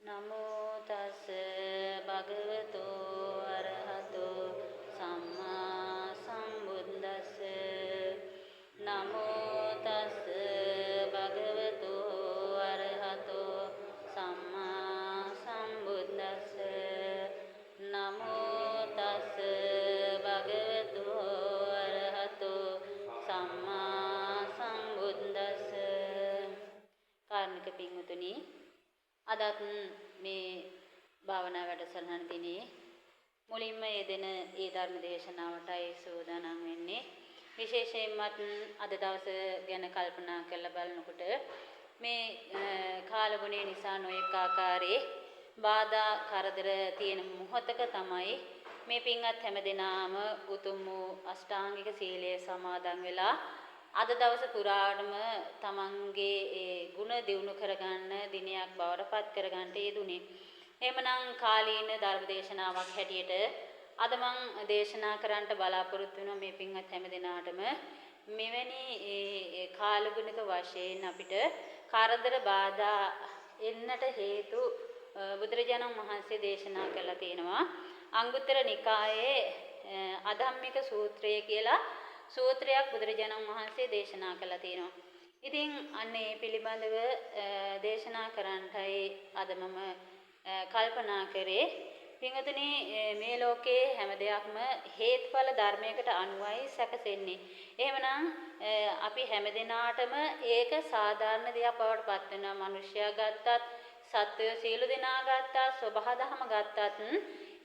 නමෝ තස් භගවතු අරහතෝ සම්මා සම්බුද්දස්ස නමෝ තස් භගවතු අරහතෝ සම්මා සම්බුද්දස්ස නමෝ තස් භගවතු අරහතෝ සම්මා සම්බුද්දස්ස කාර්මික පින්වතුනි අදත් මේ භාවනා වැඩසටහන දිනේ මුලින්ම යෙදෙන ඒ ධර්ම දේශනාවටයි සූදානම් වෙන්නේ. විශේෂයෙන්මත් අද දවස ගැන කල්පනා කරලා බලනකොට මේ කාලගුණය නිසා නොයෙක් ආකාරයේ බාධා කරදර තියෙන මොහොතක තමයි මේ පින්වත් හැමදෙනාම උතුම් වූ අෂ්ටාංගික සීලය සමාදන් වෙලා අද දවස පුරාටම තමන්ගේ ඒ ගුණ දියුණු කරගන්න දිනයක් බවට පත් කරගන්න යෙදුනේ. එහෙමනම් කාලීන ධර්ම දේශනාවක් හැටියට අද මම දේශනා කරන්නට බලාපොරොත්තු වෙනවා මේ පින්වත් හැමදෙනාටම මෙවැනි කාලගුණික වශයෙන් අපිට කරදර බාධා එන්නට හේතු බුදුරජාණන් වහන්සේ දේශනා කළා තියෙනවා. අංගුත්තර නිකායේ අධම්මික සූත්‍රය කියලා සූත්‍රයක් බුදුරජාණන් වහන්සේ දේශනා කළා තියෙනවා. ඉතින් අන්නේ පිළිබඳව දේශනා කරන්නයි අද මම කල්පනා කරේ. පින්වතුනි මේ ලෝකයේ හැම දෙයක්ම හේතුඵල ධර්මයකට අනුවයි සැකසෙන්නේ. එහෙමනම් අපි හැමදෙනාටම ඒක සාධාරණ දෙයක් බවට පත් වෙනවා. මිනිසයා ගත්තත්, සත්වය සීල දෙනා ගත්තත්, සබහා දහම ගත්තත්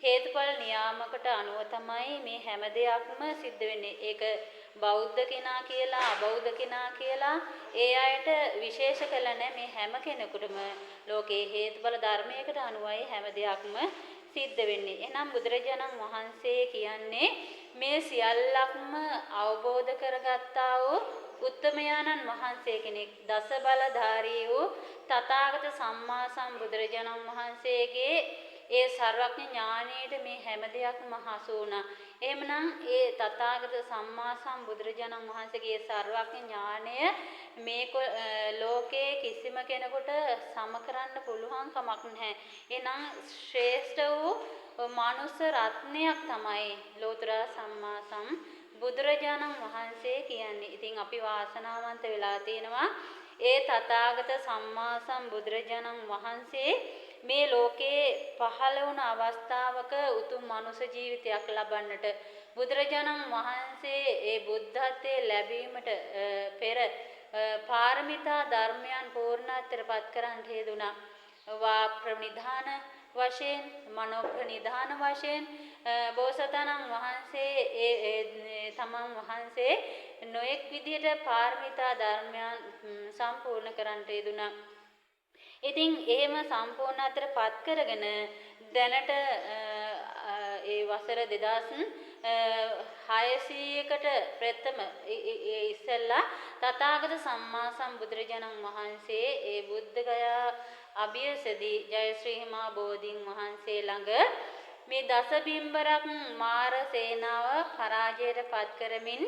හේතුඵල නියාමකට අනුව තමයි මේ හැම දෙයක්ම සිද්ධ වෙන්නේ. ඒක බෞද්ධ කෙනා කියලා අබෞද්ධ කෙනා කියලා ඒ අයට විශේෂ කළ නැහැ. මේ හැම කෙනෙකුටම ලෝකේ හේතුඵල ධර්මයකට අනුවයි හැම දෙයක්ම සිද්ධ වෙන්නේ. එහෙනම් බුදුරජාණන් වහන්සේ කියන්නේ මේ සියල්ලක්ම අවබෝධ කරගත්තා වූ උත්තමයාණන් වහන්සේ කෙනෙක්. දස බලධාරී වූ තථාගත සම්මා සම්බුදුරජාණන් වහන්සේගේ ඒ සර්වඥ ඥානයට මේ හැම දෙයක්ම හසු වුණා. එහෙමනම් ඒ තථාගත සම්මා සම්බුදුරජාණන් වහන්සේගේ සර්වඥ ඥානය මේ ලෝකේ කිසිම කෙනෙකුට සම කරන්න පුළුවන් කමක් නැහැ. එහෙනම් ශ්‍රේෂ්ඨ වූ මානුෂ රත්නයක් තමයි ලෝතර සම්මා සම්බුදුරජාණන් වහන්සේ කියන්නේ. ඉතින් අපි වාසනාවන්ත වෙලා තියෙනවා ඒ තථාගත සම්මා සම්බුදුරජාණන් වහන්සේ මේ ලෝකේ පහළ වුණ අවස්ථාවක උතුම් මනුෂ්‍ය ජීවිතයක් ලබන්නට බුදුරජාණන් වහන්සේ ඒ බුද්ධත්වයේ ලැබීමට පෙර පාරමිතා ධර්මයන් පූර්ණත්වයට පත් කරන්න හේතුණා. වා ප්‍රනිධාන වශයෙන්, මනෝ ප්‍රනිධාන වශයෙන් බෝසතාණන් වහන්සේ ඒ තමන් වහන්සේ නොඑක් විදියට පාරමිතා ධර්මයන් සම්පූර්ණ කරන්න යෙදුණා. ඉතින් එහෙම සම්පූර්ණ අතරපත් කරගෙන දැනට ඒ වසර 2600කට ප්‍රථම ඉස්සෙල්ලා තථාගත සම්මා සම්බුදුරජාණන් වහන්සේ ඒ බුද්ධ ගයා අභියසදී ජයශ්‍රී මහා බෝධීන් වහන්සේ ළඟ මේ දස බිම්බරක් මාර සේනාව පරාජයට පත් කරමින්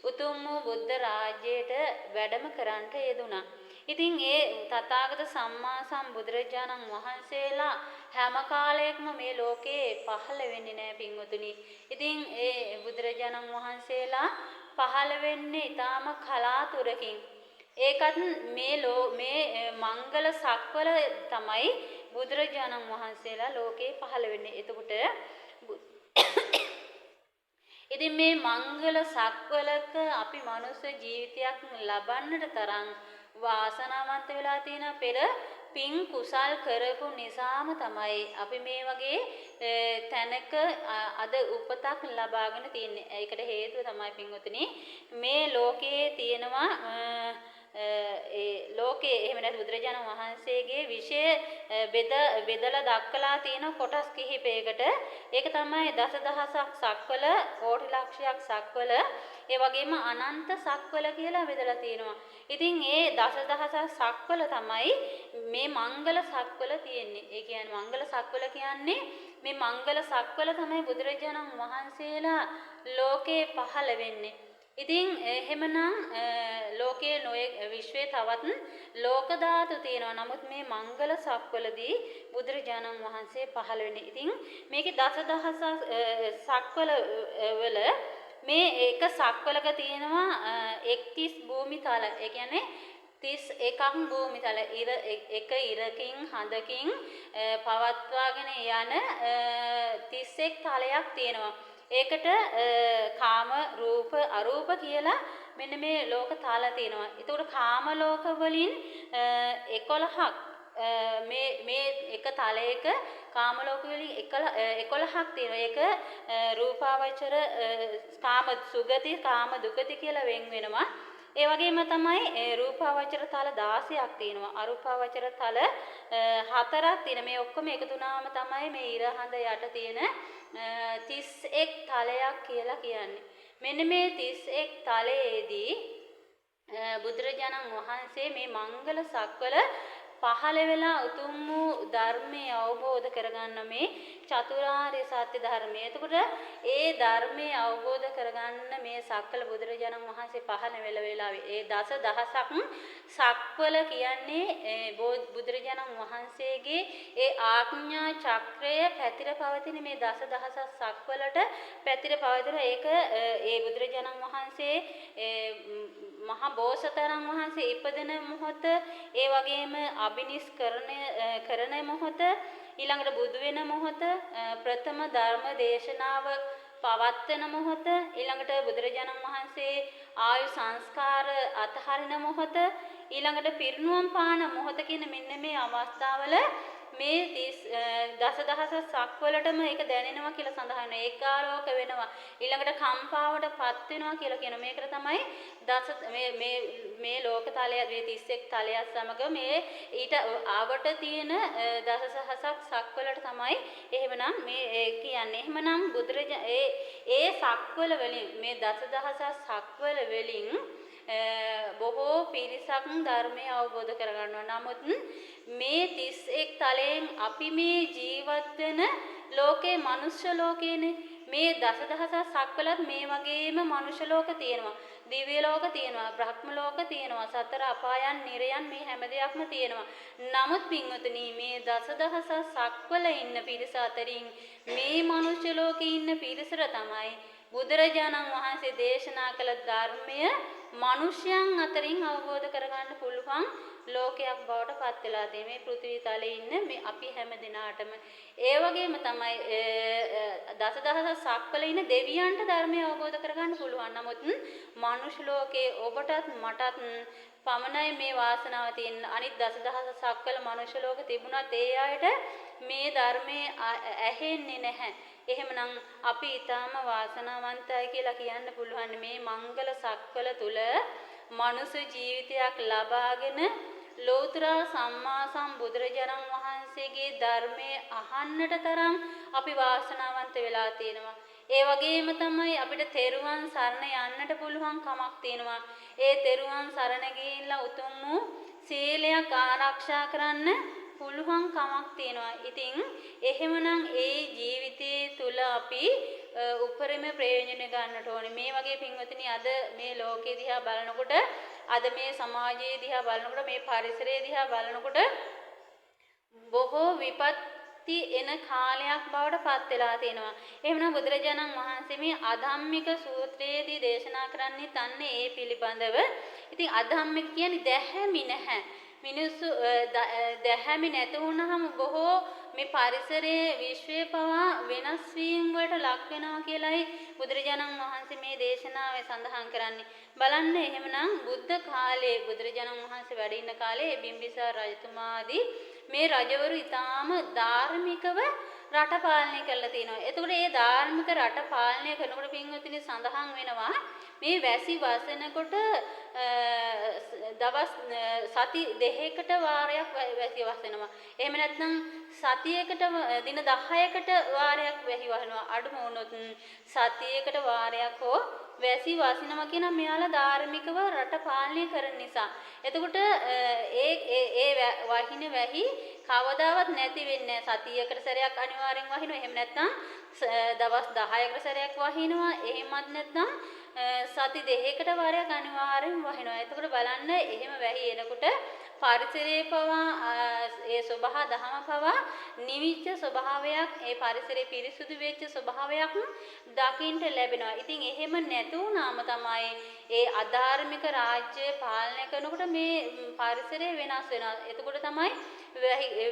උතුම් වූ බුද්ධ රාජ්‍යයට වැඩම කරන්නට යෙදුණා. ඉතින් ඒ තථාගත සම්මා සම්බුදුරජාණන් වහන්සේලා හැම කාලයකම මේ ලෝකේ පහළ වෙන්නේ නැහැ පින්වතුනි. ඉතින් ඒ බුදුරජාණන් වහන්සේලා පහළ වෙන්නේ ඊටාම කලාතුරකින්. ඒකත් මේ මංගල සක්වල තමයි බුදුරජාණන් වහන්සේලා ලෝකේ පහළ වෙන්නේ. එතකොට ඉතින් මේ මංගල සක්වලක අපි මනුෂ්‍ය ජීවිතයක් ලබන්නට තරම් වාසනාවන්ත වෙලා තියෙන පෙර පින් කුසල් කරපු නිසාම තමයි අපි මේ වගේ තැනක අද උපතක් ලබාගෙන තින්නේ. ඒකට හේතුව තමයි පින්වතුනි මේ ලෝකයේ තියෙනවා ඒ ලෝකයේ එහෙම නැත්නම් බුදුරජාණන් වහන්සේගේ විශේෂ බෙදලා දක්වලා තියෙන කොටස් කිහිපයකට. ඒක තමයි දසදහසක් සක්වල, කෝටි ලක්ෂයක් සක්වල, ඒ වගේම අනන්ත සක්වල කියලා බෙදලා තියෙනවා. ඉතින් ඒ දසදහසක් සක්වල තමයි මේ මංගල සක්වල තියෙන්නේ. ඒ කියන්නේ මංගල සක්වල කියන්නේ මේ මංගල සක්වල තමයි බුදුරජාණන් වහන්සේලා ලෝකේ පහළ වෙන්නේ. ඉතින් එහෙමනම් ලෝකයේ නොයේ විශ්වයේ තවත් ලෝක ධාතු තියෙනවා. නමුත් මේ මංගල සක්වලදී බුදුරජාණන් වහන්සේ පහළ වෙන්නේ. ඉතින් මේකේ දසදහස සක්වල වල මේ එක සක්වලක තියෙනවා 31 භූමිතල. ඒ කියන්නේ 31ක් භූමිතල එක ඉරකින් හඳකින් පවත්වාගෙන යන 31 තලයක් තියෙනවා. ඒකට කාම රූප අරූප කියලා මෙන්න මේ ලෝක තල තියෙනවා. ඒතකොට කාම ලෝක වලින් 11ක් මේ එක තලයක කාම ලෝක වලින් 11ක් තියෙනවා. ඒක රූපාවචර කාම සුගති කාම දුගති කියලා වෙන් වෙනවා. ඒ වගේම තමයි රූපාවචර තල 16ක් තියෙනවා. අරූපාවචර තල 4ක් තියෙනවා. මේ ඔක්කොම එකතු වුණාම තමයි මේ ඉරහඳ යට තියෙන 31 තලයක් කියලා කියන්නේ. මෙන්න මේ 31 තලයේදී බුදුරජාණන් වහන්සේ මේ මංගල සක්වල පහළ වෙලා උතුම් වූ ධර්මය අවබෝධ කරගන්න මේ චතුරාර්ය සත්‍ය ධර්මය. එතකොට ඒ ධර්මය අවබෝධ කරගන්න මේ සක්වල බුදුරජාණන් වහන්සේ පහළ වෙලාවේ ඒ දසදහසක් සක්වල කියන්නේ බුදුරජාණන් වහන්සේගේ ඒ ආඥා චක්‍රය පැතිර පවතින මේ දසදහසක් සක්වලට පැතිර පවතින ඒක ඒ බුදුරජාණන් වහන්සේ මහා බෝසතාණන් වහන්සේ ඉපදෙන මොහොත ඒ වගේම අබිනිෂ්කරණය කරන මොහොත ඊළඟට බුදු වෙන මොහොත ප්‍රථම ධර්ම දේශනාව පවත්වන මොහොත ඊළඟට බුදුරජාණන් වහන්සේ ආයු සංස්කාර අතහරින මොහොත ඊළඟට පිරිනුවම් පාන මොහොත කියන මෙන්න මේ අවස්ථාවල මේ දසදහස සක්වලටම ඒක දැනෙනවා කියලා සඳහන් වෙනවා. ඒකාලෝක වෙනවා. ඊළඟට කම්පාවටපත් වෙනවා කියලා කියන මේකට තමයි මේ ලෝක තලය මේ 31 තලයක් සමග මේ ඊට ආවට තියෙන දසදහසක් සක්වලට තමයි එහෙමනම් මේ කියන්නේ. එහෙමනම් ඒ සක්වල වලින් මේ දසදහසක් සක්වල වලින් බොහෝ පිරිසක් ධර්මය අවබෝධ කරගන්නවා. නමුත් මේ 31 තලයෙන් අපි මේ ජීවත් වෙන ලෝකේ මනුෂ්‍ය ලෝකේනේ. මේ දසදහසක් සක්වලත් මේ වගේම මනුෂ්‍ය ලෝක තියෙනවා. දිව්‍ය ලෝක තියෙනවා. බ්‍රහ්ම ලෝක තියෙනවා. සතර අපායන් නිරයන් මේ හැම දෙයක්ම තියෙනවා. නමුත් පින්වතුනි මේ දසදහසක් සක්වල ඉන්න පිරිස අතරින් මේ මනුෂ්‍ය ලෝකේ ඉන්න පිරිසට තමයි බුදුරජාණන් වහන්සේ දේශනා කළ ධර්මය මනුෂ්‍යයන් අතරින් අවබෝධ කරගන්න පුළුවන් ලෝකයක් බවට පත් වෙලා තියෙන මේ පෘථිවි තලයේ ඉන්න මේ අපි හැම දිනාටම ඒ වගේම තමයි දසදහස සක්වල ඉන්න දෙවියන්ට ධර්මය අවබෝධ කරගන්න පුළුවන්. නමුත් මනුෂ්‍ය ලෝකේ ඔබටත් මටත් පමණයි මේ වාසනාව තියෙන. අනිත් දසදහස සක්වල මනුෂ්‍ය ලෝක තිබුණත් ඒ අයට මේ ධර්මයේ ඇහෙන්නේ නැහැ. එහෙමනම් අපි ඊටාම වාසනාවන්තයි කියලා කියන්න පුළුවන්. මේ මංගල සක්වල තුල මනුෂ්‍ය ජීවිතයක් ලබාගෙන ලෝතර සම්මා සම්බුදුරජාණන් වහන්සේගේ ධර්මයේ අහන්නට තරම් අපි වාසනාවන්ත වෙලා තියෙනවා. ඒ වගේම තමයි අපිට තෙරුවන් සරණ යන්නට පුළුවන් කමක් තියෙනවා. ඒ තෙරුවන් සරණ ගිහිල්ලා උතුම් වූ සීලයක් ආරක්ෂා කරන්න පුළුවන් කමක් තියෙනවා. ඉතින් එහෙමනම් ඒ ජීවිතයේ තුල අපි උපරිම ප්‍රයෝජන ගන්නට ඕනේ. මේ වගේ පින්වතුනි අද මේ ලෝකේ දිහා බලනකොට අද මේ සමාජයේ දිහා බලනකොට මේ පරිසරයේ දිහා බලනකොට බොහෝ විපත්ති එන කාලයක් බවට පත් වෙලා තියෙනවා. එහෙමනම් බුදුරජාණන් වහන්සේ මේ අධම්මික සූත්‍රයේදී දේශනා කරන්නේ තන්නේ ඒ පිළිබඳව. ඉතින් අධම්මික කියන්නේ දැහැමි නැහැ. මිනිස්සු දැහැමි නැති වුණාම බොහෝ මේ පරිසරයේ විශ්වයේ පවා වෙනස් වීම වලට ලක් වෙනවා කියලායි බුදුරජාණන් වහන්සේ මේ දේශනාවේ සඳහන් කරන්නේ. බලන්න එහෙමනම් බුද්ධ කාලයේ බුදුරජාණන් වහන්සේ වැඩ ඉන්න කාලේ බිම්බිසාර රජතුමාදී මේ රජවරු ඊටාම ධාර්මිකව රට පාලනය කරලා තිනවා. එතකොට මේ ධාර්මික රට පාලනය කරනකොට පින්වතුනි සඳහන් වෙනවා මේ වැසි වසනකොට දවස් සති දෙකකට වාරයක් වැසි වසනවා. එහෙම නැත්නම් සතියකට දින 10කට වාරයක් වැහි වහනවා. අඩුම වුණොත් සතියකට වාරයක් හෝ වැසි වසිනවා කියන මෙයාලා ධාර්මිකව රට පාලනය කරන නිසා. එතකොට ඒ වහින වැහි කවදාවත් නැති වෙන්නේ නැහැ. සතියකට සැරයක් අනිවාර්යෙන් වහිනවා. එහෙම නැත්නම් දවස් 10කට සැරයක් වහිනවා. එහෙමත් නැත්නම් සති දෙකකට වරයක් අනිවාර්යෙන් වහිනවා. එතකොට බලන්න එහෙම වැහි එනකොට පරිසරයේ පවා ඒ සබහා දහම පවා නිවිච්ච ස්වභාවයක් ඒ පරිසරයේ පිරිසුදු වෙච්ච ස්වභාවයක් දකින්න ලැබෙනවා. ඉතින් එහෙම නැතු වුනාම තමයි ඒ අධාර්මික රාජ්‍ය පාලනය කරනකොට මේ පරිසරය වෙනස් වෙනවා. එතකොට තමයි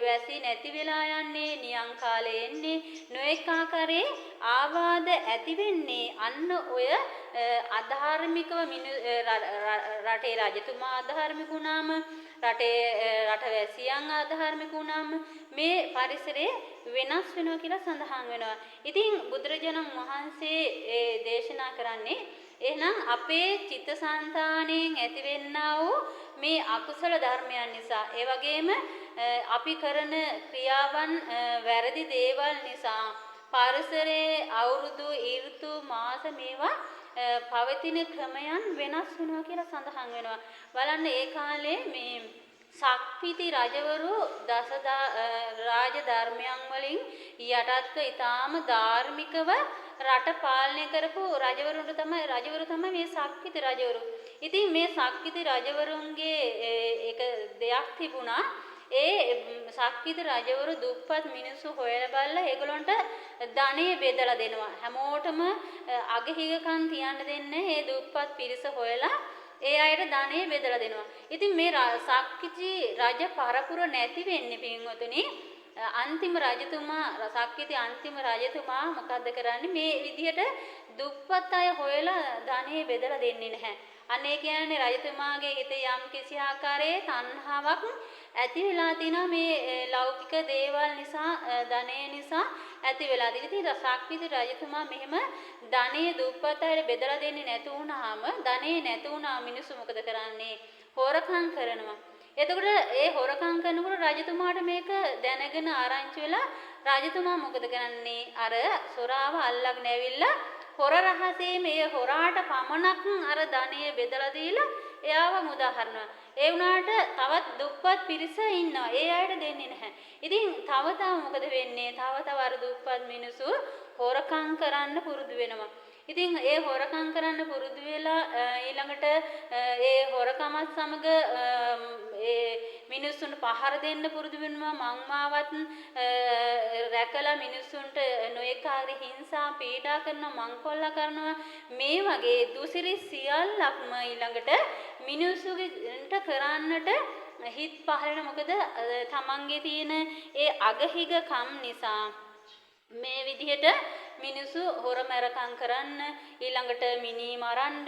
වැසි නැති වෙලා යන්නේ, නියං කාලේ එන්නේ, නොඑක ආකාරයේ ආවාද ඇති වෙන්නේ අන්න ඔය අධාර්මිකව රටේ රජතුමා අධාර්මික වුණාම රටවැසියන් අධාර්මික වුණාම මේ පරිසරයේ වෙනස් වෙනවා කියලා සඳහන් වෙනවා. ඉතින් බුදුරජාණන් වහන්සේ දේශනා කරන්නේ එහෙනම් අපේ චිත්තසංතාණයෙන් ඇතිවෙන්නා වූ මේ අකුසල ධර්මයන් නිසා, ඒ වගේම අපි කරන ක්‍රියාවන් වැරදි දේවල් නිසා පරිසරයේ අවුරුදු ඍතු මාස මේවා පවතින ක්‍රමයන් වෙනස් වෙනවා කියලා සඳහන් වෙනවා. බලන්න ඒ කාලේ මේ සක්විති රජවරු රාජ ධර්මයන් වලින් යටත්ව ඊටාම ධාර්මිකව රට පාලනය කරපු රජවරු තමයි මේ සක්විති රජවරු. ඉතින් මේ සක්විති රජවරුන්ගේ එක දෙයක් තිබුණා. ඒ සක්විති රජවරු දුප්පත් මිනිස්සු හොයලා බලලා ඒගොල්ලන්ට ධනෙ බෙදලා දෙනවා. හැමෝටම අගහිගකම් තියන්න දෙන්නේ මේ දුප්පත් පිරිස හොයලා ඒ අයට ධනෙ බෙදලා දෙනවා. ඉතින් මේ සක්විති රජ පරපුර නැති වෙන්නේ පින්වතුනි අන්තිම රජතුමා සක්විති අන්තිම රජතුමා මොකද්ද කරන්නේ මේ විදිහට දුප්පත් අය හොයලා ධනෙ බෙදලා දෙන්නේ නැහැ. අනේ කියන්නේ රජතුමාගේ හිතේ යම් කිසි ආකාරයේ තණ්හාවක් ඇති වෙලා තිනා මේ ලෞකික දේවල් නිසා ධනෙ නිසා ඇති වෙලා තියෙන. ඉතින් සක්විති රජතුමා මෙහෙම ධනෙ දුප්පත් අයට බෙදලා දෙන්නේ නැතු වුනහම ධනෙ නැතු වුණා මිනිස්සු මොකද කරන්නේ? හොරකම් කරනවා. එතකොට ඒ හොරකම් කරනකොට රජතුමාට මේක දැනගෙන ආරංචි වෙලා රජතුමා මොකද කරන්නේ? අර සොරාව අල්ලගෙන ඇවිල්ලා හොර රහසේ මේ හොරාට පමණක් අර ධනෙ බෙදලා දීලා එයාව මුදා හරිනවා. ඒ වුණාට තවත් දුප්පත් පිරිස ඉන්නවා. ඒ අයට දෙන්නේ නැහැ. ඉතින් තව මොකද වෙන්නේ? තව අර දුප්පත් මිනිස්සු හොරකම් කරන්න පුරුදු වෙනවා. ඉතින් ඒ හොරකම් කරන්න පුරුදු වෙලා ඊළඟට ඒ හොරකමත් සමග ඒ මිනිස්සුන්ට පහර දෙන්න පුරුදු වෙනවා. මංමාවත් රැකලා මිනිස්සුන්ට නොයෙකාගේ හිංසා පීඩා කරනවා, මංකොල්ලා කරනවා. මේ වගේ දුසිරි සියල්ලක්ම ඊළඟට මිනිස්සුන්ට කරන්නට හිත් පහළන මොකද තමන්ගේ තියෙන ඒ අගහිගකම් නිසා මේ විදිහට මිනිස්සු හොරමරකම් කරන්න ඊළඟට මිනි මරන්න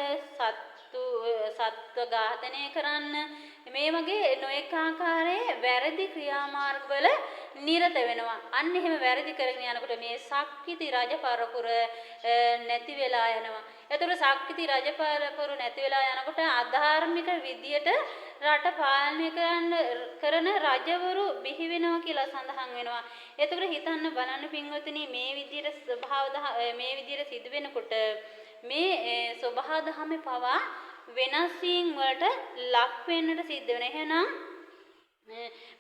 සත්ව ඝාතනය කරන්න මේ වගේ නොඑක ආකාරයේ වැරදි ක්‍රියාමාර්ගවල නිරත වෙනවා. අන්න එහෙම වැරදි කරගෙන යනකොට මේ සක්විති රජ පරපුර නැති වෙලා යනවා. එතකොට සක්විති රජ පරපුර නැති වෙලා යනකොට අධාර්මික විදියට රට පාලනය කරන රජවරු බිහි වෙනවා කියලා සඳහන් වෙනවා. එතකොට හිතන්න බලන්න පින්වතුනි මේ විදියට මේ විදියට සිදු වෙනකොට මේ ස්වභාව දහමේ පවා වෙනස් වීම වලට ලක් වෙන්නට සිද්ධ වෙනවා. එහෙනම්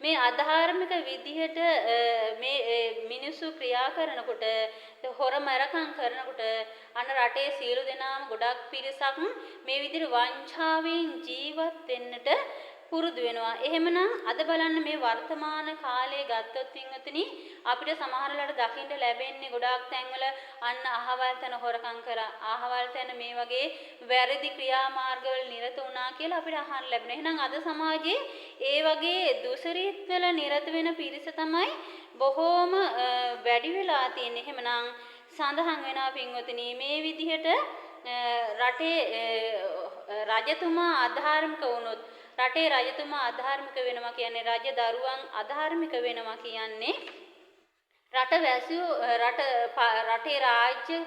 මේ අධාර්මික විදිහට මේ මිනිස්සු ක්‍රියා කරනකොට හොරමරකම් කරනකොට අන්න රටේ සියලු දෙනාම ගොඩක් පිරිසක් මේ විදිහට වංචාවෙන් ජීවත් වෙන්නට පුරුදු වෙනවා. එහෙමනම් අද බලන්න මේ වර්තමාන කාලයේ ගත්තොත් පින්වතුනි අපිට සමහරලාට දකින්න ලැබෙන්නේ ගොඩාක් තැන්වල අන්න අහවල් තැන හොරකම් කරා, අහවල් තැන මේ වගේ වැරදි ක්‍රියාමාර්ගවල නිරත වුණා කියලා අපිට අහන්න ලැබෙනවා. එහෙනම් අද සමාජයේ ඒ වගේ දුසරීත්වල නිරත වෙන පිරිස තමයි බොහෝම වැඩි වෙලා තියෙන්නේ. එහෙමනම් සඳහන් වෙනවා පින්වතුනි මේ විදිහට රටේ රජතුමා අධාර්මික වුණොත් රටේ රජතුමා අධාර්මික වෙනවා කියන්නේ රජ දරුවන් අධාර්මික වෙනවා කියන්නේ රටේ රාජ්‍ය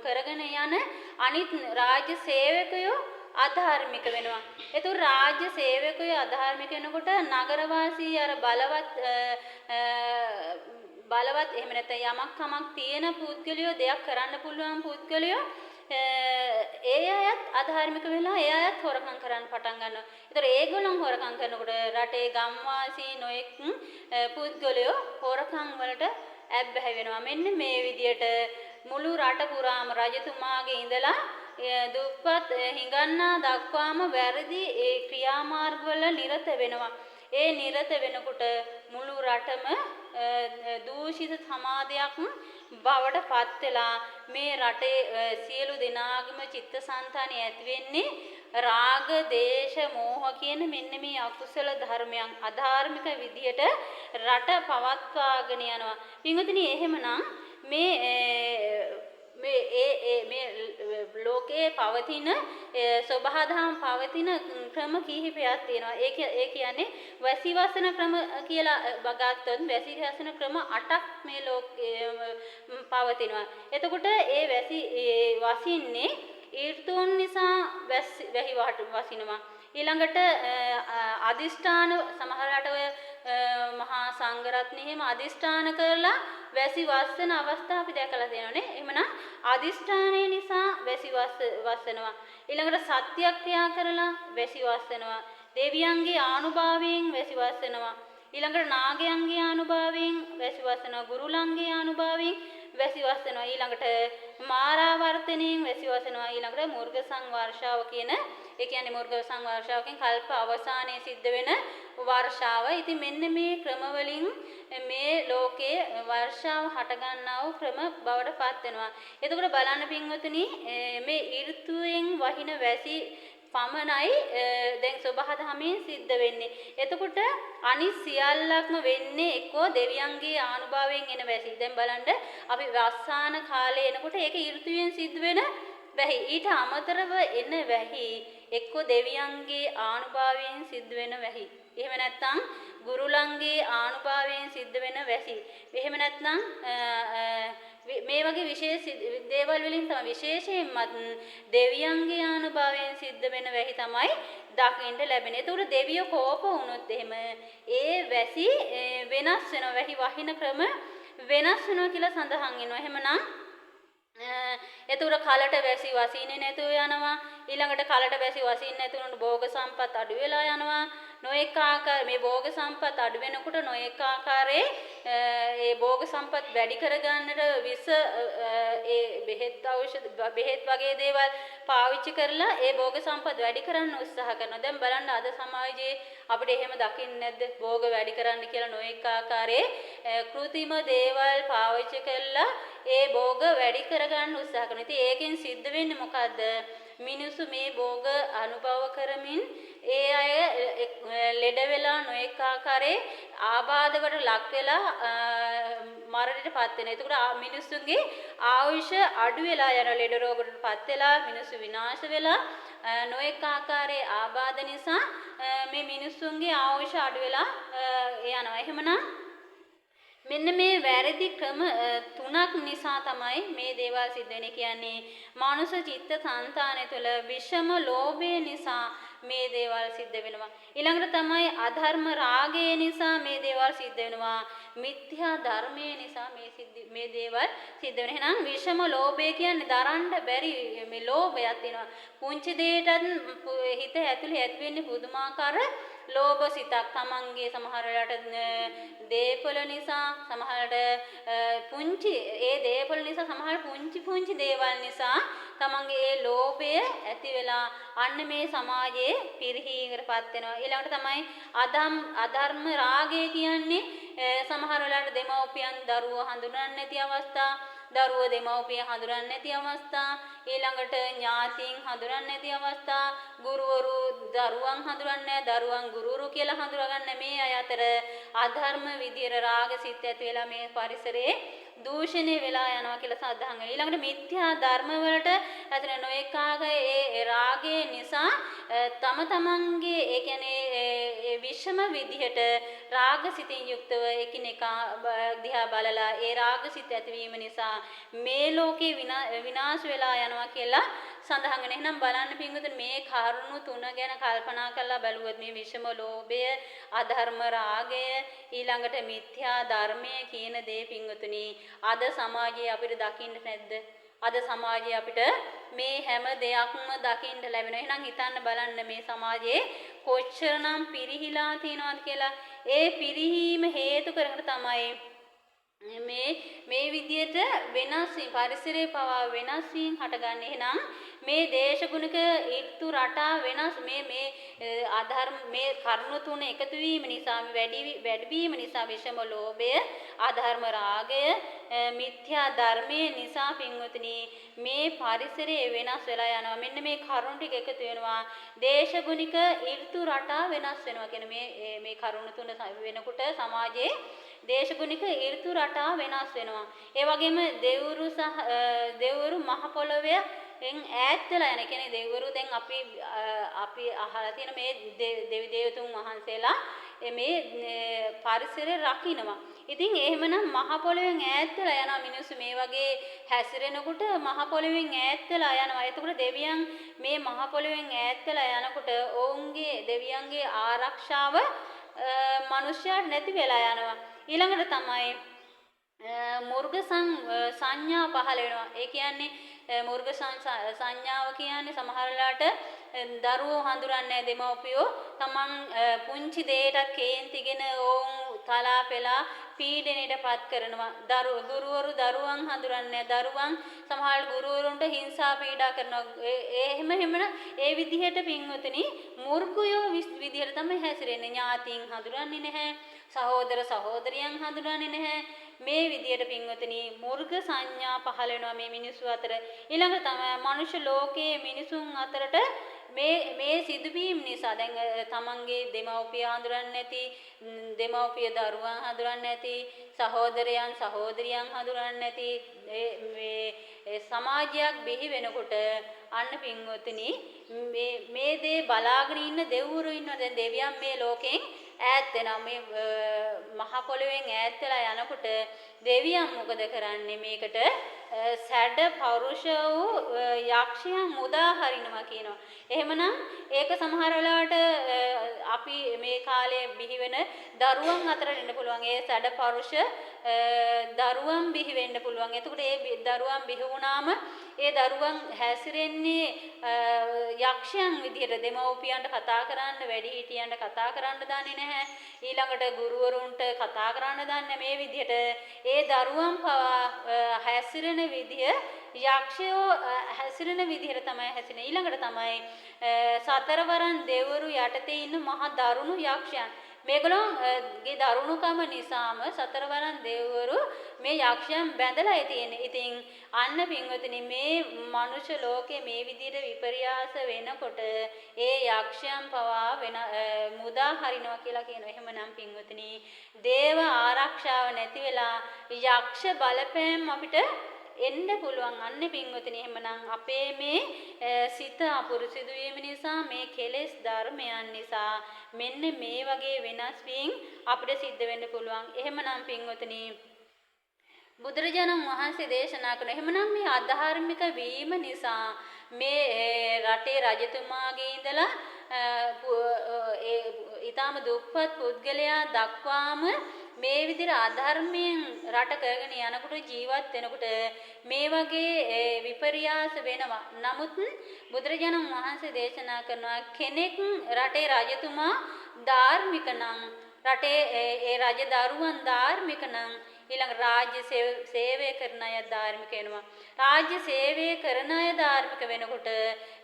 කරගෙන යන අනිත් රාජ්‍ය සේවකයෝ අධාර්මික වෙනවා. ඒතකොට රාජ්‍ය සේවකයෝ අධාර්මික වෙනකොට නගරවාසී අර බලවත් එහෙම නැත්නම් යමක් කමක් තියෙන පුද්ගලයෝ දෙයක් කරන්න පුළුවන් පුද්ගලයෝ ඒ අයත් අධාර්මික වෙලා ඒ අයත් හොරකම් කරන්න පටන් ගන්නවා. ඒතර ඒගොල්ලන් හොරකම් කරනකොට රටේ ගම්වාසී නොයෙක් පුද්ගලයෝ හොරකම් වලට ඇබ්බැහි වෙනවා. මෙන්න මේ විදියට මුළු රට පුරාම රජතුමාගේ ඉඳලා දුප්පත් හිඟන්නා දක්වාම වැරදි ඒ ක්‍රියාමාර්ගවල නිරත වෙනවා. ඒ නිරත වෙනකොට මුළු රටම දූෂිත සමාජයක් බවට පත් වෙලා මේ රටේ සියලු දෙනාගේම චිත්තසංතානය ඇති වෙන්නේ රාග, දේශ, මෝහ කියන මෙන්න මේ අකුසල ධර්මයන් අධාර්මික විදියට රට පවත්වාගෙන යනවා. පින්වතුනි එහෙමනම් මේ ලෝකයේ පවතින සබහාදහම් පවතින ක්‍රම කිහිපයක් තියෙනවා. ඒ කියන්නේ වැසිවසන ක්‍රම කියලා බගත්තොත් වැසිවසන ක්‍රම 8ක් මේ ලෝකයේ පවතිනවා. එතකොට ඒ වැසි වසින්නේ ඊර්තුන් නිසා වැහි වසිනවා. ඊළඟට අදිෂ්ඨාන සමහරකට ඔය මහා සංඝරත්නය එහෙම අදිෂ්ඨාන කරලා වැසි වස්සන අවස්ථා අපි දැකලා තියෙනවානේ. එහෙමනම් අදිෂ්ඨානය නිසා වැසි වස්සනවා. ඊළඟට සත්‍යක්‍රියා කරලා වැසි වස්සනවා. දෙවියන්ගේ ආනුභාවයෙන් වැසි වස්සනවා. ඊළඟට නාගයන්ගේ ආනුභාවයෙන් වැසි වස්සනවා. ගුරුලන්ගේ ආනුභාවයෙන් වැසි වස්සනවා. ඊළඟට මාරාවර්තනයෙන් වැසි වස්සනවා. ඊළඟට මුර්ග සංවර්ෂාව කියන ඒ කියන්නේ මුර්ග සංවර්ෂාවකින් කල්ප අවසානයේ සිද්ධ වෙන වර්ෂාව. ඉතින් මෙන්න මේ ක්‍රම වලින් මේ ලෝකයේ වර්ෂාව හට ගන්නා වූ ක්‍රම බවට පත් වෙනවා. එතකොට බලන්න පින්වතුනි මේ ඍතුයෙන් වහින වැසි පමණයි දැන් සබහාදහමෙන් සිද්ධ වෙන්නේ. එතකොට අනිත් සියල්ලක්ම වෙන්නේ එක්කෝ දෙවියන්ගේ ආනුභාවයෙන් එන වැසි. දැන් බලන්න අපි වස්සාන කාලේ එනකොට ඒක ඍතුයෙන් සිද්ධ වෙන වැහි. ඊට අමතරව එන වැහි එක්කෝ දෙවියන්ගේ ආනුභාවයෙන් සිද්ධ වෙන වැහි. එහෙම නැත්නම් ගුරුලන්ගේ ආනුභාවයෙන් සිද්ධ වෙන වැසි. එහෙම නැත්නම් මේ වගේ විශේෂ දේවල් වලින් තමයි විශේෂයෙන්ම දෙවියන්ගේ ආනුභාවයෙන් සිද්ධ වෙන වැහි තමයි දකින්න ලැබෙන්නේ. ඒතකොට දෙවියෝ කෝප වුණොත් එහෙම ඒ වැසි වෙනස් වෙනවා. වැහි වහින ක්‍රම වෙනස් වෙනවා කියලා සඳහන් වෙනවා. එහෙමනම් එතකොට කලට වැසි වසින්නේ නැතුව යනවා. ඊළඟට කලට වැසි වසින්නේ නැතුනොත් භෝග සම්පත් අඩු වෙලා යනවා. නොඑක ආකාර මේ භෝග සම්පත් අඩු වෙනකොට නොඑක ආකාරයේ ඒ භෝග සම්පත් වැඩි කරගන්නට විස ඒ බෙහෙත් වගේ දේවල් පාවිච්චි කරලා ඒ භෝග සම්පත් වැඩි කරන්න උත්සාහ කරනවා. දැන් බලන්න අද සමාජයේ අපිට එහෙම දකින්නේ නැද්ද? භෝග වැඩි කරන්න කියලා නොඑක ආකාරයේ කෘත්‍රිම දේවල් පාවිච්චි කරලා ඒ භෝග වැඩි කරගන්න උත්සාහ කරනවා. ඉතින් ඒකෙන් සිද්ධ වෙන්නේ මොකද්ද? මිනිස්සු මේ භෝග අනුභව කරමින් ඒ අය ලෙඩ වෙලා නොඑක ආකාරයේ ආබාධකට ලක් වෙලා මරණයටපත් වෙනවා. ඒකට මිනිස්සුන්ගේ ආයුෂ අඩු වෙලා යන ලෙඩ රෝගවලටපත් වෙලා මිනිස්සු විනාශ වෙලා නොඑක ආකාරයේ ආබාධ නිසා මේ මිනිස්සුන්ගේ ආයුෂ අඩු වෙලා යනවා. එහෙමනම් මෙන්න මේ වැරදි ක්‍රම තුනක් නිසා තමයි මේ දේවල් සිද්ධ වෙන්නේ. කියන්නේ මානස චිත්ත සංතානය තුළ විෂම ලෝභය නිසා මේ දේවල් සිද්ධ වෙනවා. ඊළඟට තමයි අධර්ම රාගය නිසා මේ දේවල් සිද්ධ වෙනවා. මිත්‍යා ධර්මය නිසා මේ දේවල් සිද්ධ වෙනවා. එහෙනම් විෂම ලෝභය කියන්නේ දරන්න බැරි මේ ලෝභයක් තියෙනවා. පුංචි දෙයටත් හිත ඇතුලේ ඇති වෙන්නේ පුදුමාකාර ලෝභ සිතක්. තමන්ගේ සමහර වෙලාවට දේපල නිසා සමහරට පුංචි ඒ දේපල නිසා සමහර පුංචි දේවල් නිසා තමන්ගේ ඒ ලෝභය ඇති වෙලා අන්න මේ සමාජයේ පිරිහීමකටපත් වෙනවා. ඊළඟට තමයි අධර්ම රාගය කියන්නේ සමහර වෙලාවට දෙමව්පියන් දරුවෝ හඳුනන්නේ නැති අවස්ථා, දරුවෝ දෙමව්පිය හඳුනන්නේ නැති අවස්ථා, ඊළඟට ඥාතීන් හඳුනන්නේ නැති අවස්ථා, ගුරුවරු දරුවන් හඳුනන්නේ නැහැ, දරුවන් ගුරුවරු කියලා හඳුනගන්නේ මේ අය අතර අධර්ම විදියට රාගසිත ඇති වෙලා මේ පරිසරයේ දූෂණය වෙලා යනවා කියලා සඳහන් වෙනවා. ඊළඟට මිත්‍යා ධර්ම වලට ඇතන නොඑකාග ඒ රාගය නිසා තම තමන්ගේ ඒ කියන්නේ විෂම විදිහට රාගසිතින් යුක්තව එකිනෙකා දිහා බලලා ඒ රාගසිත ඇතිවීම නිසා මේ ලෝකේ විනාශ වෙලා යනවා කියලා සඳහන් වෙනවා. එහෙනම් බලන්න පින්වතුනි මේ කරුණු තුන ගැන කල්පනා කරලා බලුවොත් මේ විෂම ලෝභය, අධර්ම රාගය, ඊළඟට මිත්‍යා ධර්මය කියන දේ පින්වතුනි අද සමාජයේ අපිට දකින්න නැද්ද? අද සමාජයේ අපිට මේ හැම දෙයක්ම දකින්න ලැබෙනවා. එහෙනම් හිතන්න බලන්න මේ සමාජයේ කොච්චරනම් පිරිහිලා තියෙනවද කියලා. ඒ පිරිහීම හේතු කරගෙන තමයි මේ විදියට වෙනස් පරිසරයේ පවා වෙනස් වීම හටගන්නේ. එහෙනම් මේ දේශගුණික ඍතු රටා වෙනස් මේ ආධර්ම මේ කරුණු තුන එකතු වීම නිසා වැඩි වීම නිසා විෂම ලෝභය, ආධර්ම රාගය, මිත්‍යා ධර්මයේ නිසා පින්වතුනි මේ පරිසරයේ වෙනස් වෙලා යනවා. මෙන්න මේ කරුණු ටික එකතු වෙනවා දේශගුණික ඍතු රටා වෙනස් වෙනවා කියන මේ කරුණු තුන වෙනකොට සමාජයේ දේශගුණික ඍතු රටා වෙනස් වෙනවා. ඒ වගේම දෙව්වරු මහ පොළොවේ ඈත් වෙලා යන කියන්නේ දෙව්වරු දැන් අපි අහලා තියෙන මේ දෙවි දේවතුන් වහන්සේලා මේ පරිසරය රකින්නවා. ඉතින් එහෙමනම් මහ පොළොවෙන් ඈත් වෙලා යන මිනිස්සු මේ වගේ හැසිරෙනකොට මහ පොළොවෙන් ඈත් වෙලා යනවා. එතකොට දෙවියන් මේ මහ පොළොවෙන් ඈත් වෙලා යනකොට ඔවුන්ගේ දෙවියන්ගේ ආරක්ෂාව මිනිස්යාට නැති වෙලා යනවා. ඊළඟට තමයි මුර්ග සංඥා පහළ වෙනවා. ඒ කියන්නේ මුර්ග සංඥාව කියන්නේ සමහර වෙලාවට දරුවෝ හඳුරන්නේ දෙමව්පියෝ තමන් පුංචි දෙයකට කේන්තිගෙන ඕන් තලා පෙලා පීඩනයටපත් කරනවා. ගුරුවරු දරුවන් හඳුරන්නේ දරුවන් සමහර ගුරුවරුන්ට හිංසා පීඩා කරනවා. එහෙමන ඒ විදිහට පින්වතුනි මුර්ගයෝ විදිහට තමයි හැසිරෙන්නේ. ඥාතීන් හඳුරන්නේ නැහැ. සහෝදර සහෝදරියන් හඳුනන්නේ නැහැ. මේ විදියට පින්වතුනි මුර්ග සංඥා පහළ වෙනවා මේ මිනිස්සු අතර. ඊළඟ තමයි මනුෂ්‍ය ලෝකයේ මිනිසුන් අතරට මේ සිදුවීම් නිසා දැන් තමන්ගේ දෙමව්පිය හඳුනන්නේ නැති, දෙමව්පිය දරුවන් හඳුනන්නේ නැති, සහෝදරයන් සහෝදරියන් හඳුනන්නේ නැති මේ සමාජයක් බිහි වෙනකොට අන්න පින්වතුනි මේ දේ බලාගෙන ඉන්න දෙව්වරු ඉන්නවා. දැන් දෙවියන් මේ ලෝකෙන් ඈත් වෙනවා. මේ මහ පොළොවෙන් ඈත් වෙලා යනකොට දෙවියන් මොකද කරන්නේ? මේකට සැඩ පෞරුෂ වූ යක්ෂයන් මුදා හරිනවා කියනවා. එහෙමනම් ඒක සමහර වෙලාවට අපි මේ කාලේ බිහි වෙන දරුවන් අතර ඉන්න පුළුවන්. ඒ සැඩ පෞරුෂ දරුවන් බිහි වෙන්න පුළුවන්. එතකොට ඒ දරුවන් බිහි වුණාම ඒ දරුවන් හැසිරෙන්නේ යක්ෂයන් විදිහට. දෙමව්පියන්ට කතා කරන්න, වැඩිහිටියන්ට කතා කරන්න දන්නේ නැහැ. ඊළඟට ගුරුවරුන්ට කතා කරන්න දන්නේ මේ විදිහට. ඒ දරුවන් පවා හැසිරෙන විදිය යක්ෂයෝ හැසිරෙන විදිහට තමයි හැසිරෙන්නේ. ඊළඟට තමයි සතරවරන් දෙවරු යටතේ ඉන්න මහ දරුණු යක්ෂයන්. මේගොල්ලෝගේ දරුණුකම නිසාම සතරවරන් දෙවරු මේ යක්ෂයන් බැඳලා තියෙන්නේ. ඉතින් අන්න පින්වතුනි මේ මනුෂ්‍ය ලෝකේ මේ විදිහට විපර්යාස වෙනකොට ඒ යක්ෂයන් පවා මුදා හරිනවා කියලා කියනවා. එහෙමනම් පින්වතුනි දේව ආරක්ෂාව නැති වෙලා යක්ෂ බලපෑම් අපිට එන්න පුළුවන්. අන්න පින්වතුනි එහෙමනම් අපේ මේ සිත අපුරුසිදු වීම නිසා මේ කෙලෙස් ධර්මයන් නිසා මෙන්න මේ වගේ වෙනස් වීම අපිට සිද්ධ වෙන්න පුළුවන්. එහෙමනම් පින්වතුනි බුදුරජාණන් වහන්සේ දේශනා කරන එහෙමනම් මේ අධාර්මික වීම නිසා මේ රටේ රජතුමාගේ ඉඳලා ඊටාම දුප්පත් පුද්ගලයා දක්වාම මේ විදිහට අධර්මයෙන් රට කරගෙන යනකොට ජීවත් වෙනකොට මේ වගේ විපර්යාස වෙනවා. නමුත් බුදුරජාණන් වහන්සේ දේශනා කරනවා කෙනෙක් රටේ රජතුමා ධාර්මික නම් රටේ ඒ රජ දරුවන් ධාර්මික නම් ඊළඟ රාජ්‍ය සේවය කරන අය ධාර්මික වෙනවා. රාජ්‍ය සේවය කරන අය ධාර්මික වෙනකොට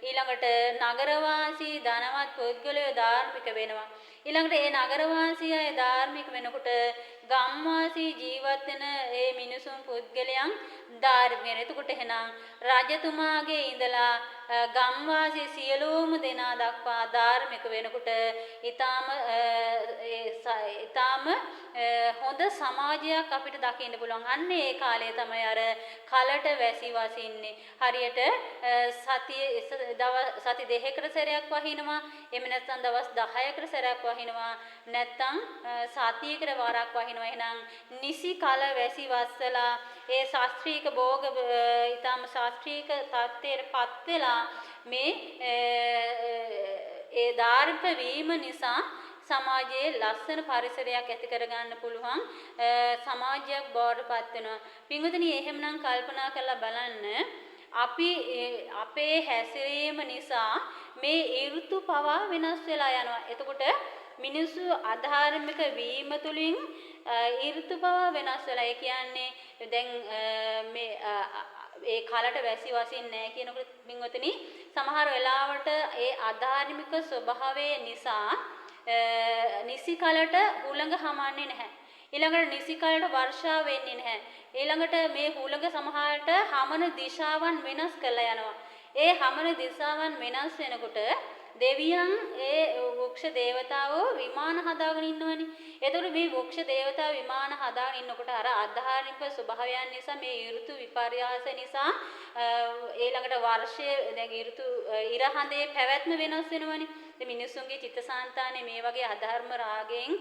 ඊළඟට නගරවාසී ධනවත් පුද්ගලයෝ ධාර්මික වෙනවා. ඊළඟට ඒ නගරවාසී අය ධාර්මික වෙනකොට ගම්වාසී ජීවත් වෙන ඒ මිනිසුන් පුද්ගලයන් ධාර්මික වෙනවා. එතකොට එහෙනම් රජතුමාගේ ඉඳලා ගම්වාසී සියලුම දෙනා දක්වා ධාර්මික වෙනකොට ඊටාම හොඳ සමාජයක් අපිට දකින්න පුළුවන්. අන්න ඒ කාලේ තමයි අර කලට වැසි වසින්නේ. හරියට සති දෙකකට සැරයක් වහිනවා. එහෙම නැත්නම් දවස් 10කට සැරයක් වහිනවා. නැත්නම් සතියකට වරක් වහිනවා. එහෙනම් නිසි කල වැසි වස්සලා ඒ ශාස්ත්‍රීය භෝග ඊටාම ශාස්ත්‍රීය තත්ත්වයටපත් වෙලා මේ ඒ ධාර්මික වීම නිසා සමාජයේ ලස්සන පරිසරයක් ඇති කරගන්න පුළුවන් සමාජයක් බවට පත් වෙනවා. පින්වතුනි එහෙමනම් කල්පනා කරලා බලන්න අපි අපේ හැසිරීම නිසා මේ ඍතු පවා වෙනස් වෙලා යනවා. එතකොට මිනිස්සු අධාර්මික වීම තුලින් ඍතු පවා වෙනස් වෙලා. ඒ කියන්නේ දැන් මේ ඒ කාලට වැසි වසින් නැහැ කියනකොට මින්වතනි සමහර වෙලාවට ඒ අධාර්මික ස්වභාවය නිසා නිසි කාලට හුළඟ හමන්නේ නැහැ. ඊළඟට නිසි කාලට වර්ෂා වෙන්නේ නැහැ. ඊළඟට මේ හුළඟ සමහරට හමන දිශාවන් වෙනස් කරලා යනවා. ඒ හමන දිශාවන් වෙනස් වෙනකොට දෙවියන් ඒ වෘක්ෂ දේවතාවෝ විමාන හදාගෙන ඉන්නවනේ. එතකොට මේ වෘක්ෂ දේවතා විමාන හදාගෙන ඉන්නකොට අර අධාර්මික ස්වභාවයන් නිසා මේ ඍතු විපර්යාස නිසා ඊළඟට වර්ෂයේ දැන් ඍතු ඉර හඳේ පැවැත්ම වෙනස් වෙනවනේ. ඉතින් මිනිස්සුන්ගේ චිත්තසංතානේ මේ වගේ අධර්ම රාගයෙන්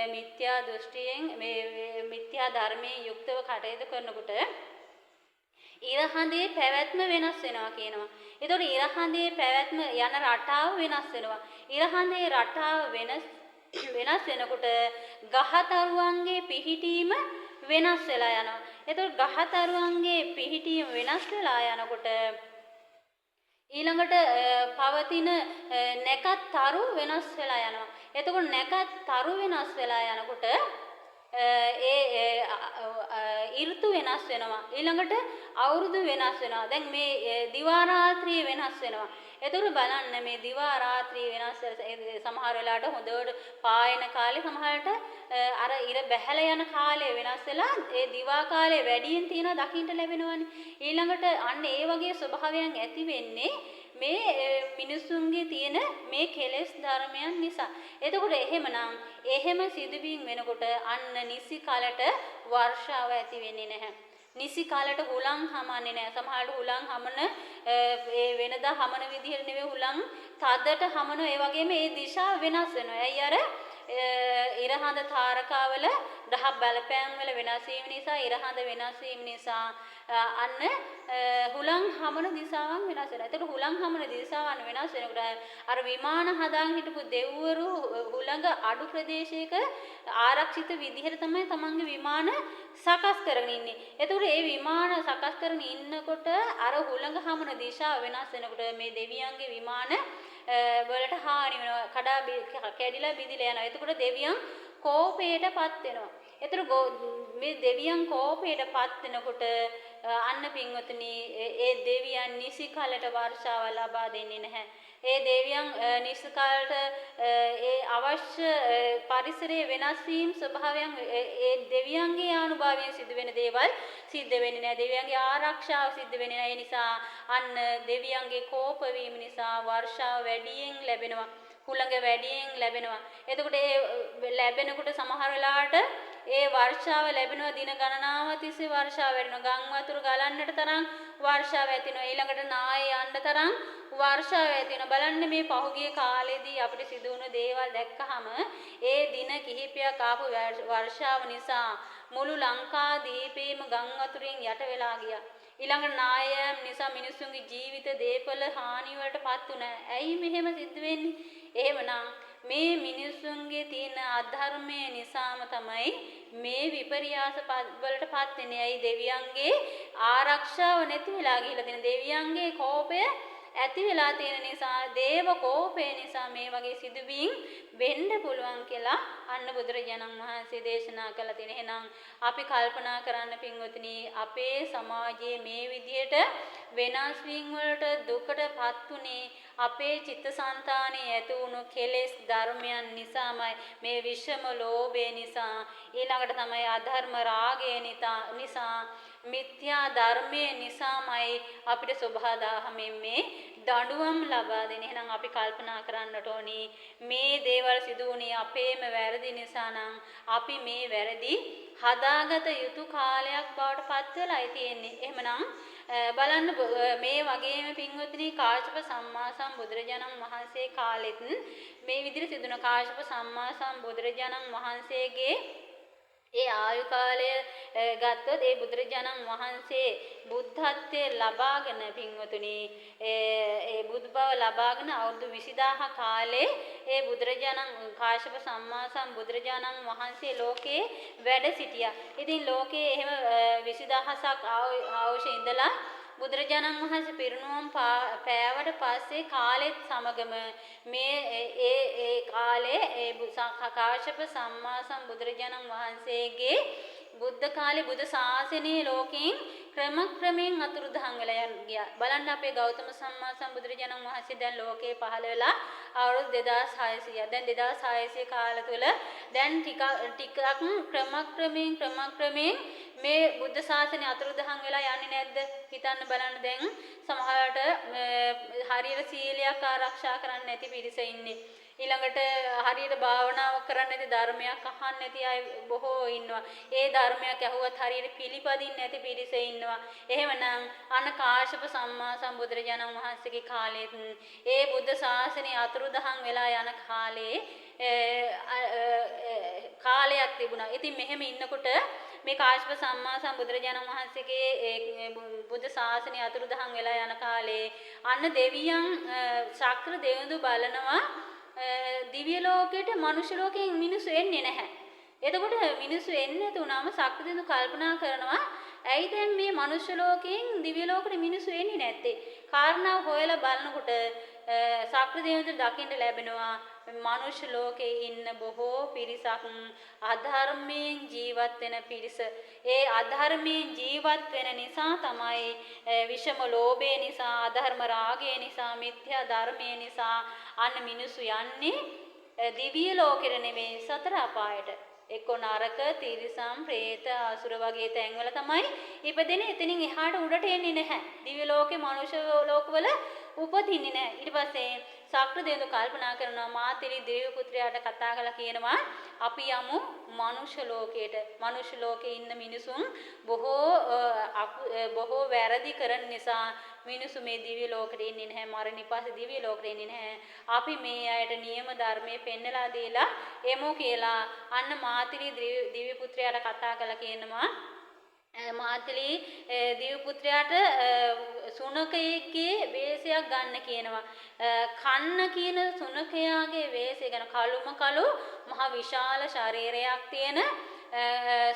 මිත්‍යා දෘෂ්ටියෙන් මේ මිත්‍යා ධර්මයෙන් යුක්තව කටයුතු කරනකොට ඉරහඳේ පැවැත්ම වෙනස් වෙනවා කියනවා. ඒතකොට ඉරහඳේ පැවැත්ම යන රටාව වෙනස් වෙනවා. ඉරහඳේ රටාව වෙනස් වෙනකොට ගහතරුවන්ගේ පිහිටීම වෙනස් වෙලා යනවා. ඒතකොට ගහතරුවන්ගේ පිහිටීම වෙනස් වෙලා යනකොට ඊළඟට පවතින නැකත් තරු වෙනස් වෙලා යනවා. එතකොට නැකත් තරු වෙනස් වෙලා යනකොට ඍතු වෙනස් වෙනවා. ඊළඟට අවුරුදු වෙනස් වෙනවා. දැන් මේ දිවා රාත්‍රිය වෙනස් වෙනවා. එතකොට බලන්න මේ දිවා රාත්‍රිය වෙනස් සමහර වෙලාවට හොඳට පායන කාලේ සමහරට අර ඉර බැහැලා යන කාලය වෙනස් වෙලා ඒ දිවා කාලේ වැඩියෙන් තියෙනවා දකින්න ලැබෙනවනේ. ඊළඟට අන්න ඒ වගේ ස්වභාවයන් ඇති වෙන්නේ මේ මිනිසුන්ගේ තියෙන මේ කෙලෙස් ධර්මයන් නිසා. එතකොට එහෙම සිදුවීම් වෙනකොට අන්න නිසි කාලට වර්ෂාව ඇති වෙන්නේ නැහැ. නිසි කාලට හුලං හමන්නේ නැහැ. සමහරවිට හුලං හමන ඒ වෙනදා හමන විදිහට නෙවෙයි හුලං තදට හමන ඒ වගේම ඒ දිශාව වෙනස් වෙනවා. ඇයි අර ඉරහඳ තාරකාවල දහ බලපෑම් වල වෙනස් වීම නිසා ඉරහඳ වෙනස් වීම නිසා අන්න හුලං හමන දිශාවන් වෙනස් වෙනවා. ඒතකොට හුලං හමන දිශාවන් වෙනස් වෙනකොට අර විමාන හදාගෙන හිටපු දෙව්වරු හුලඟ අඩු ප්‍රදේශයක ආරක්ෂිත විදිහට තමයි තමන්ගේ විමාන සකස් කරගෙන ඉන්නේ. ඒතකොට මේ විමාන සකස් කරගෙන ඉන්නකොට අර හුලඟ හමන දිශාව වෙනස් වෙනකොට මේ දෙවියන්ගේ විමාන වලට හානි වෙනවා. කැඩිලා බිඳිලා යනවා. එතකොට දෙවියන් කෝපයටපත් වෙනවා. ඒතර මේ දෙවියන් කෝපයටපත් වෙනකොට අන්න පින්වතුනි ඒ දෙවියන් නිසි කාලයට වර්ෂාව ලබා දෙන්නේ නැහැ. ඒ දෙවියන් නිසි කාලයට ඒ අවශ්‍ය පරිසරයේ වෙනස් වීම ස්වභාවයන් ඒ දෙවියන්ගේ ආනුභාවයෙන් සිදු වෙන දේවල් සිද්ධ වෙන්නේ නැහැ. දෙවියන්ගේ ආරක්ෂාව සිද්ධ වෙන්නේ නැහැ. ඒ නිසා අන්න දෙවියන්ගේ කෝප වීම නිසා වර්ෂාව වැඩියෙන් ලැබෙනවා. හුළඟ වැඩියෙන් ලැබෙනවා. එතකොට ඒ ලැබෙනකොට සමහර වෙලාවට ඒ වර්ෂාව ලැබෙනවා දින ගණනාවක් තිස්සේ වර්ෂාව වැඩෙනවා. ගම් වතුර ගලන්නට තරම් වර්ෂාව ඇතිවෙනවා. ඊළඟට නායේ යන්න තරම් වර්ෂාව ඇතිවෙනවා. බලන්න මේ පහුගිය කාලේදී අපිට සිදු වුණු දේවල් දැක්කහම ඒ දින කිහිපයක් ආපු වර්ෂාව නිසා මුළු ලංකා දීපේම ගම් වතුරින් යට වෙලා ගියා. ඊළඟට නායයන් නිසා මිනිස්සුන්ගේ ජීවිත දේපල හානි වලටපත් වුණා. ඇයි මෙහෙම සිද්ධ වෙන්නේ? එහෙමනම් මේ මිනිස්සුන්ගේ තියෙන අධර්මයේ නිසාම තමයි මේ විපර්යාස වලටපත් වෙන්නේ. ඇයි දෙවියන්ගේ ආරක්ෂාව නැති වෙලා ගිහිලා තියෙන. දෙවියන්ගේ කෝපය ඇති වෙලා තියෙන නිසා දේව කෝපය නිසා මේ වගේ සිදුවීම් වෙන්න පුළුවන් කියලා අන්න බුදුරජාණන් වහන්සේ දේශනා කළා තියෙන. එහෙනම් අපි කල්පනා කරන්න පින්වතුනි අපේ සමාජයේ මේ විදියට වෙනස් වීම වලට දුකටපත් උනේ අපේ චිත්තසංතානයේ ඇති වුණු කෙලෙස් ධර්මයන් නිසාමයි. මේ විෂම ලෝභය නිසා ඊළඟට තමයි අධර්ම රාගය නිසා මිත්‍යා ධර්මයේ නිසාමයි අපිට සබහාදහමෙන් මේ දඬුවම් ලබා දෙන්නේ. එහෙනම් අපි කල්පනා කරන්නට ඕනි මේ දේවල් සිදු වුණේ අපේම වැරදි නිසා නම් අපි මේ වැරදි හදාගත යුතු කාලයක් බවට පත් වෙලායි තියෙන්නේ. එහෙමනම් බලන්න මේ වගේම පින්වත්නි කාශ්‍යප සම්මා සම්බුදුරජාණන් වහන්සේ කාලෙත් මේ විදිහට සිදුන කාශ්‍යප සම්මා සම්බුදුරජාණන් වහන්සේගේ ඒ ආයු කාලය ගත්තොත් ඒ බුදුරජාණන් වහන්සේ බුද්ධත්වයේ ලබාගෙන පින්වතුනි ඒ බුදු බව ලබාගෙන අවුරුදු 20000 කාලේ ඒ බුදුරජාණන් කාශ්‍යප සම්මා සම්බුදුරජාණන් වහන්සේ ලෝකේ වැඩ සිටියා. ඉතින් ලෝකේ එහෙම 20000ක් ආයුෂ ඉඳලා බුදුරජාණන් වහන්සේ පිරිනුවම් පෑවට පස්සේ කාලෙත් සමගම මේ ඒ කාලේ කාශ්‍යප සම්මා සම්බුදුරජාණන් වහන්සේගේ බුද්ධ කාලේ බුද්ධ ශාසනයේ ලෝකෙන් ක්‍රමයෙන් අතුරුදහන් වෙලා ගියා. බලන්න අපේ ගෞතම සම්මා සම්බුදුරජාණන් වහන්සේ දැන් ලෝකේ පහළ වෙලා අවුරුදු 2600ක්. දැන් 2600 කාල තුල දැන් ටිකක් ක්‍රමයෙන් මේ බුද්ධ ශාසනය අතුරුදහන් වෙලා යන්නේ නැද්ද? හිතන්න බලන්න. දැන් සමහරට හරියට සීලයක් ආරක්ෂා කරන්නේ නැති පිරිස ඉන්නේ. ඊළඟට හරියට භාවනාව කරන්නේ නැති ධර්මයක් අහන්නේ නැති අය බොහෝ ඉන්නවා. ඒ ධර්මයක් ඇහුවත් හරියට පිළිපදින්නේ නැති පිරිස ඉන්නවා. එහෙමනම් අන කාශ්‍යප සම්මා සම්බුදුරජාණන් වහන්සේගේ කාලෙත් ඒ බුද්ධ ශාසනය අතුරුදහන් වෙලා යන කාලයක් තිබුණා. ඉතින් මෙහෙම ඉන්නකොට මේ කාශ්‍යප සම්මා සම්බුදුරජාණන් වහන්සේගේ බුද්ධ ශාසනය අතුරුදහන් වෙලා යන කාලේ අන්න දෙවියන් ශක්‍ර දෙවිඳු බලනවා දිව්‍ය ලෝකෙට මනුෂ්‍ය ලෝකයෙන් මිනිස්සු එන්නේ නැහැ. එතකොට මිනිස්සු එන්නේ නැතුණාම ශක්‍රදෙවිඳු කල්පනා කරනවා ඇයි දැන් මේ මනුෂ්‍ය ලෝකයෙන් දිව්‍ය ලෝකෙට මිනිස්සු එන්නේ නැත්තේ? කාරණාව හොයලා බලනකොට ශක්‍රදෙවිඳු දකින්න ලැබෙනවා මනුෂ්‍ය ලෝකේ ඉන්න බොහෝ පිරිසක් අධර්මයෙන් ජීවත් වෙන පිරිස. ඒ අධර්මයෙන් ජීවත් වෙන නිසා තමයි විෂම ලෝභය නිසා, අධර්ම රාගය නිසා, මිත්‍යා ධර්මය නිසා අන්න මිනිස්සු යන්නේ දිව්‍ය ලෝකෙට නෙමෙයි සතර අපායට. එක්ක නරක, තිරිසන්, പ്രേත, අසුර වගේ තැන්වල තමයි ඉපදෙන්නේ. එතනින් එහාට උඩට එන්නේ නැහැ. දිව්‍ය ලෝකේ, මනුෂ්‍ය ලෝකවල උපදින්නේ නැහැ. ඊට පස්සේ ශක්‍රදෙවිඳු කල්පනා කරනවා මාතිලි දේව පුත්‍රයාට කතා කරලා කියනවා අපි යමු මනුෂ්‍ය ලෝකයට. මනුෂ්‍ය ලෝකේ ඉන්න මිනිසුන් බොහෝ වැරදි කරන නිසා මිනිසු මේ දිව්‍ය ලෝකෙට එන්නේ නැහැ. මරණින් පස්සේ දිව්‍ය ලෝකෙට එන්නේ නැහැ. අපි මේ අයට නියම ධර්මයේ පෙන්නලා දීලා එමු කියලා අන්න මාතිලි දිව්‍ය පුත්‍රයාට කතා කරලා කියනවා මාතලි දිව්‍ය පුත්‍රයාට සුනකයෙක්ගේ වේශයක් ගන්න කියනවා. කන්න කියන සුනකයාගේ වේශය ගැන කළු මහ විශාල ශරීරයක් තියෙන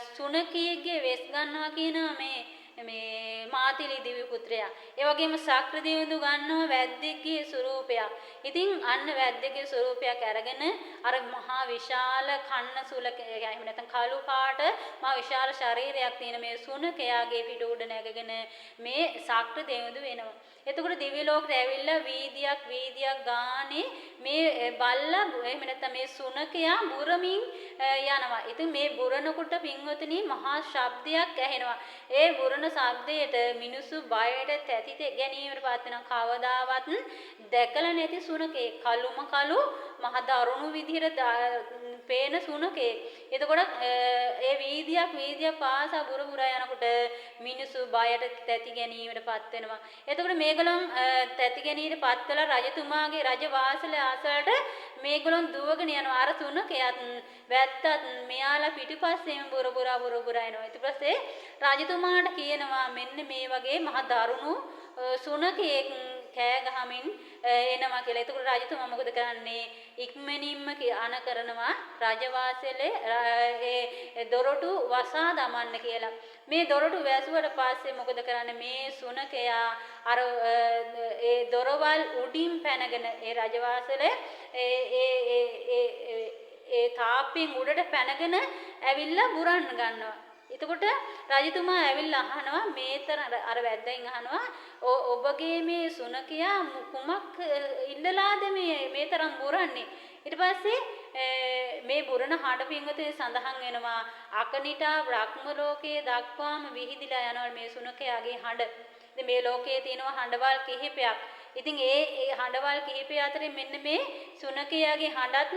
සුනකයෙක්ගේ වෙස් ගන්නවා කියනවා මේ මාතිලි දිව්‍ය පුත්‍රයා. ඒ වගේම ශක්‍රදෙවිඳු ගන්නවා වැද්දෙක්ගේ ස්වරූපයක්. ඉතින් අන්න වැද්දෙක්ගේ ස්වරූපයක් අරගෙන අර මහා විශාල කන්න සුලක එහෙම නැත්නම් කළු පාට මහා විශාල ශරීරයක් තියෙන මේ සුනකයාගේ පිට උඩ නැගගෙන මේ ශක්‍රදෙවිඳු වෙනවා. එතකොට දිව්‍ය ලෝකෙට ඇවිල්ලා වීදියක් ගානේ මේ බල්ලා එහෙම නැත්නම් මේ සුනකයා බුරමින් යනවා. ඉතින් මේ බුරනකොට පින්වතුනි මහා ශබ්දයක් ඇහෙනවා. ඒ බුරන ශබ්දයට මිනිස්සු බයට තැති ගැනීමට පත් වෙනවා. කවදාවත් දැකලා නැති සුනකේ කළු මහ දරුණු විදිහට පේන සුනකේ. එතකොට ඒ වීදියක් පාසා බුර යනකොට මිනිස්සු බයට තැති ගැනීමට පත් වෙනවා. එතකොට මේගොල්ලන් තැති ගැනීමට පත් කළා රජතුමාගේ රජවාසල ආසලට මේගොල්ලන් දුවගෙන යනවා. අර සුනකයාත් වැත්තත් මෙයාලා පිටිපස්සෙම බුර එනවා. ඊට පස්සේ රජතුමාට කියනවා මෙන්න මේ වගේ මහ දරුණු සුනකයෙක් කෑ ගහමින් එනවා කියලා. එතකොට රජතුමා මොකද කරන්නේ? ඉක්මනින්ම අණ කරනවා රජවාසලේ ඒ දොරටු වසා දමන්න කියලා. මේ දොරටු වැසුවට පස්සේ මොකද කරන්නේ? මේ සුනකයා අර ඒ දොරවල් උඩින් පැනගෙන ඒ රජවාසලේ ඒ තාප්පෙන් උඩට පැනගෙන ඇවිල්ලා බුරන්න ගන්නවා. එතකොට රජතුමා ඇවිල්ලා අහනවා මේතර අර වැද්දෙන් අහනවා ඔබගේ මේ සුනකයා කුමක් ඉල්ලලාද මේ තරම් බුරන්නේ? ඊට පස්සේ මේ බුරණ හඬ පින්වතේ සඳහන් වෙනවා අකනිටා බ්‍රහ්ම ලෝකයේ දක්වාම විහිදිලා යනවා මේ සුනකයාගේ හඬ. ඉතින් මේ ලෝකයේ තියෙනවා හඬවල් කිහිපයක්. ඉතින් ඒ හඬවල් කිහිපය අතරින් මෙන්න මේ සුනකයාගේ හඬත්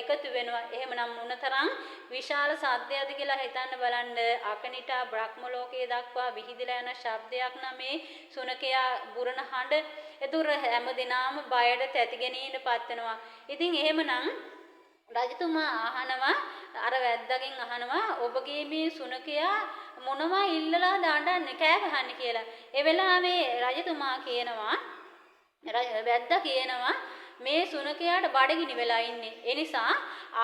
එකතු වෙනවා. එහෙමනම් මොනතරම් විශාල සද්දයක්ද කියලා හිතන්න බලන්න. අකනිටා බ්‍රහ්ම ලෝකයේ දක්වා විහිදලා යන ශබ්දයක් නම් මේ සුනකයා බුරන හඬ. ඒතර හැමදිනාම බයට තැතිගෙනීමටපත් වෙනවා. ඉතින් එහෙමනම් රජතුමා අහනවා අර වැද්දාගෙන් අහනවා ඔබගේ මේ සුනකයා මොනවා ඉල්ලලා දාඩන්නේ කෑ ගහන්නේ කියලා. ඒ වෙලාවේ රජතුමා කියනවා වැද්දා කියනවා මේ සුනකයාට බඩගිනි වෙලා ඉන්නේ. ඒ නිසා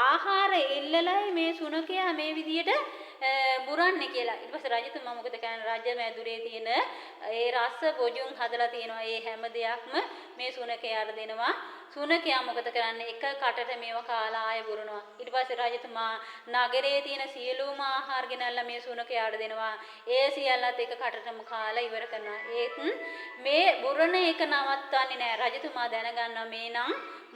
ආහාර ඉල්ලලයි මේ සුනකයා මේ විදියට බුරන්නේ කියලා. ඊට පස්සේ රජතුමා මොකද කරන්නේ? රජ මැදුරේ තියෙන ඒ රස බොජුන් හදලා තියෙනවා. ඒ හැම දෙයක්ම මේ සුනකයාට දෙනවා. සුනකයා මොකද කරන්නේ? එක කටට මේව කාලා ආයෙ බුරනවා. ඊට පස්සේ රජතුමා නගරයේ තියෙන සියලුම ආහාර ගෙනල්ලා මේ සුනකයාට දෙනවා. ඒ සියල්ලත් එක කටටම කාලා ඉවර කරනවා. ඒත් මේ බුරණ එක නවත්වන්නේ නැහැ. රජතුමා දැනගන්නවා මේ නම්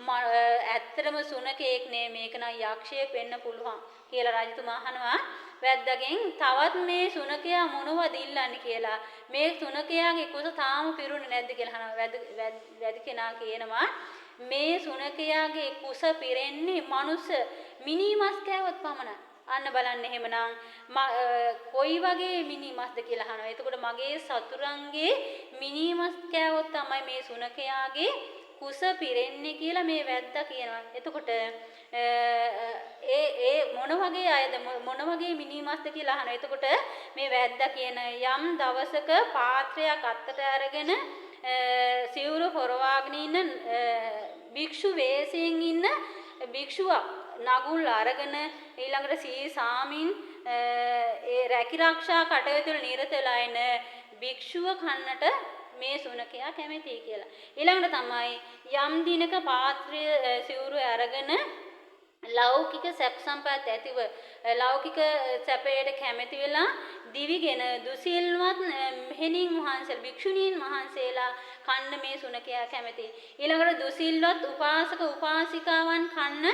ඇත්තටම සුනකෙක් නේ, මේක නම් යක්ෂයෙක් වෙන්න පුළුවන් කියලා රජතුමා අහනවා වැද්දාගෙන් තවත් මේ සුනකයා මොනවද ඉල්ලන්නේ කියලා. මේ සුනකයාගේ කුස තාම පිරුණේ නැද්ද කියලා අහනවා. වැදි කෙනා කියනවා මේ සුනකයාගේ කුස පිරෙන්නේ මනුස්ස මිනිමස් කෑවොත් පමණයි. අන්න බලන්න එහෙමනම් කොයි වගේ මිනිමස්ද කියලා අහනවා. එතකොට මගේ සතුරන්ගේ මිනිමස් කෑවොත් තමයි මේ සුනකයාගේ කුස පිරෙන්නේ කියලා මේ වැද්දා කියනවා. එතකොට ඒ මොන වගේ අයද මොන වගේ මිනිමස්ද කියලා අහනවා. එතකොට මේ වැද්දා කියන යම් දවසක පාත්‍රයක් අත්තට අරගෙන සිවුරු පොරවාගෙන ඉන්න භික්ෂු වේශයෙන් ඉන්න භික්ෂුවක් නගුල් අරගෙන ඊළඟට සීසාමින් ඒ රැකිරක්ෂා කටයුතු වල නිරත වෙලා ඉන්න භික්ෂුව කන්නට මේ සුනකයා කැමතියි කියලා. ඊළඟට තමයි යම් දිනක පාත්‍රය සිවුරු අරගෙන ලෞකික සැප සම්පත් ඇතිව ලෞකික සැපයට කැමති වෙලා දිවිගෙන දුසිල්වත් මෙහෙණින් වහන්සේලා භික්ෂුණීන් වහන්සේලා කන්න මේ සුනකයා කැමතියි. ඊළඟට දුසිල්වත් උපාසක උපාසිකාවන් කන්න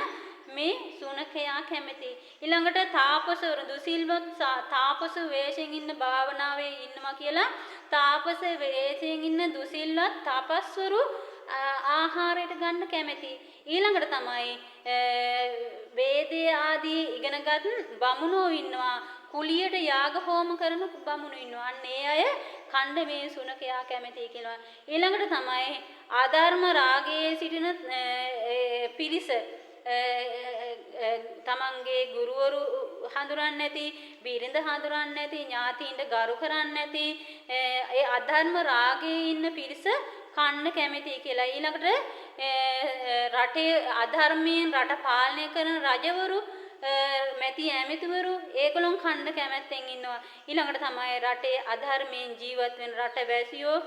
මේ සුනකයා කැමතියි. ඊළඟට තාපසවරු දුසිල්වත් තාපස වේශයෙන් ඉන්න භාවනාවේ ඉන්නවා කියලා තාපස වේශයෙන් ඉන්න දුසිල්වත් තපස්වරු ආහාරයට ගන්න කැමතියි. ඊළඟට තමයි වේදේ ආදී ඉගෙනගත් බමුණෝ ඉන්නවා. කුලියට යාග හෝම කරන බමුණෝ ඉන්නවා. අන්න ඒ අය කණ්ඩ මේ සුනකයා කැමතියි කියලා. ඊළඟට තමයි ආධර්ම රාගයේ සිටින පිරිස තමන්ගේ ගුරුවරු හඳුරන්නේ නැති, බිරිඳ හඳුරන්නේ නැති, ඥාතීන්ට ගරු කරන්නේ නැති ඒ අධර්ම රාගයේ ඉන්න පිරිස කන්න කැමතියි කියලා. ඊළඟට රටේ අධර්මයෙන් රට පාලනය කරන රජවරු මැති ඇමතිවරු ඒගොල්ලොන් කන්න කැමැත්තෙන් ඉන්නවා. ඊළඟට තමයි රටේ අධර්මයෙන් ජීවත් වෙන රටවැසියෝ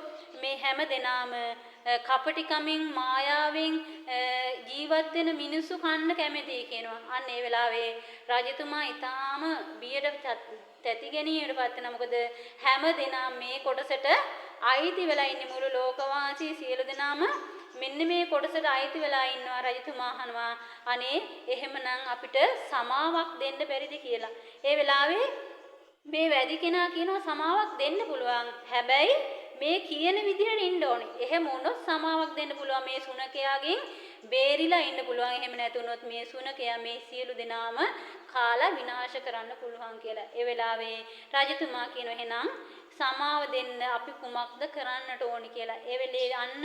මේ හැම දෙනාම කපටිකමින් මායාවෙන් ජීවත් වෙන මිනිස්සු කන්න කැමතියි කියනවා. අන්න ඒ වෙලාවේ රජතුමා ඊටාම බියට තැති ගැනීමට පත් වෙනවා. මොකද හැම දෙනාම මේ කොටසට අයිති වෙලා ඉන්නේ, මුළු ලෝකවාසී සියලු දෙනාම මෙන්න මේ කොටසට අයිති වෙලා ඉන්නවා. රජතුමා අහනවා අනේ එහෙමනම් අපිට සමාවක් දෙන්න බැරිද කියලා. ඒ වෙලාවේ මේ වැඩි කෙනා කියනවා සමාවක් දෙන්න පුළුවන්. හැබැයි මේ කියන විදිහට ඉන්න ඕනේ. එහෙම වුණොත් සමාවක් දෙන්න පුළුවන්. මේ සුනකයාගෙන් බේරිලා ඉන්න පුළුවන්. එහෙම නැතුනොත් මේ සුනකයා මේ සියලු දෙනාම කාලා විනාශ කරන්න පුළුවන් කියලා. ඒ වෙලාවේ රජතුමා කියනවා එහෙනම් සමාව දෙන්න අපි කුමක්ද කරන්නට ඕනි කියලා. ඒ වෙලේ අන්න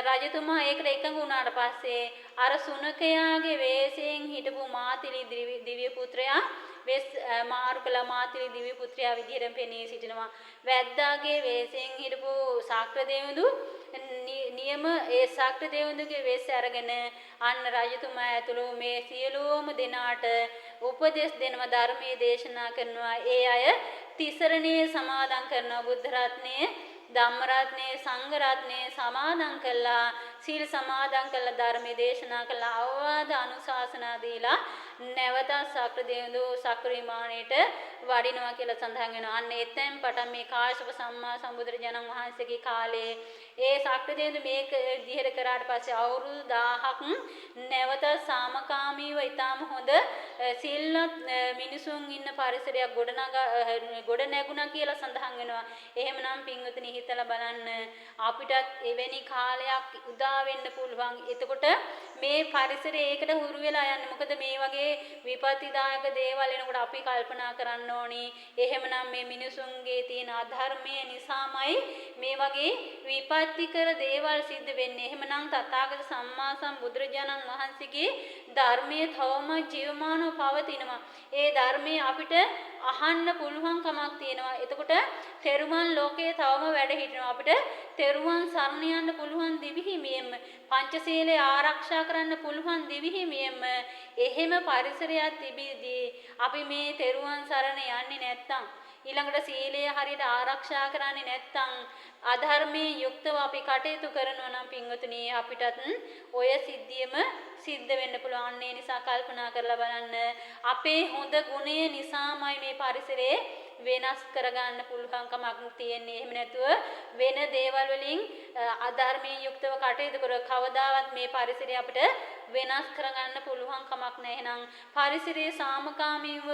රජතුමා ඒකට එකඟ වුණාට පස්සේ අර සුනකයාගේ වේශයෙන් හිටපු මාතිලි දිව්‍ය පුත්‍රයා වෙස් මාරුකලා මාතිලි දිව්‍ය පුත්‍රයා විදිහට පෙනී සිටිනවා. වැද්දාගේ වේශයෙන් හිටපු ශාක්‍ර දේවඳු නියම ඒ ශාක්‍ර දේවඳුගේ වෙස් අරගෙන අන්න රජතුමා ඇතුළු මේ සියලුම දෙනාට උපදෙස් දෙනවා, ධර්මයේ දේශනා කරනවා. ඒ අය තිසරණේ සමාදන් කරනවා. බුද්ධ රත්නයේ, ධම්ම රත්නයේ, සංඝ රත්නයේ සමාදන් කළා, සීල් සමාදන් කළා, ධර්මයේ දේශනා කළා, අවවාද අනුශාසනා දීලා නැවත ශාක්‍ර දේවඳු ශාක්‍ර විමානයේට වඩිනවා කියලා සඳහන් වෙනවා. අන්න එතෙන් පටන් මේ කාශ්‍යප සම්මා සම්බුදුරජාණන් වහන්සේගේ කාලේ ඒ ශාක්‍ර දේවඳු මේක විදිහට කරාට පස්සේ අවුරුදු 1000ක් නැවත සාමකාමීව ඊටාම හොඳ සිල්වත් මිනිසුන් ඉන්න පරිසරයක් ගොඩ නැගුණා කියලා සඳහන් වෙනවා. එහෙමනම් පින්වතුනි හිතලා බලන්න අපිටත් එවැනි කාලයක් උදා වෙන්න පුළුවන්. එතකොට මේ පරිසරය ඒකට හුරු වෙලා යන්නේ. මොකද මේ වගේ විපත්තිදායක දේවල් එනකොට අපි කල්පනා කරන්න ඕනි. එහෙමනම් මේ මිනිසුන්ගේ තියෙන අධර්මය නිසාමයි මේ වගේ විපත්තිකර දේවල් සිද්ධ වෙන්නේ. එහෙමනම් තථාගත සම්මා සම්බුදුරජාණන් වහන්සේගේ ධර්මයේ තවම ජීවමානව පවතිනවා. ඒ ධර්මයේ අපිට අහන්න පුළුවන් කමක් තියෙනවා. එතකොට තෙරුවන් ලෝකයේ තවම වැඩ හිටිනවා. අපිට තෙරුවන් සරණ යන්න පුළුවන් දිවිහිමියෙම පංචශීලයේ ආරක්ෂා කරන්න පුළුවන් දිවිහිමියෙම එහෙම පරිසරයක් තිබීදී අපි මේ තෙරුවන් සරණ යන්නේ නැත්තම් ඊළඟට සීලය හරියට ආරක්ෂා කරන්නේ නැත්තම් අධර්මයේ යුක්තව අපි කටයුතු කරනවා නම් පින්වතුනි අපිටත් ඔය සිද්ධියම සිද්ධ වෙන්න පුළුවන්. ඒ නිසා කල්පනා කරලා බලන්න අපේ හොඳ ගුණය නිසාමයි මේ පරිසරයේ වෙනස් කරගන්න පුළුවන්කමක් තියෙන්නේ. එහෙම නැතුව වෙන දේවල් වලින් අධර්මයෙන් යුක්තව කටයුතු කර කවදාවත් මේ පරිසරය අපිට වෙනස් කරගන්න පුළුවන් කමක් නැහැ. එහෙනම් පරිසරයේ සාමකාමීව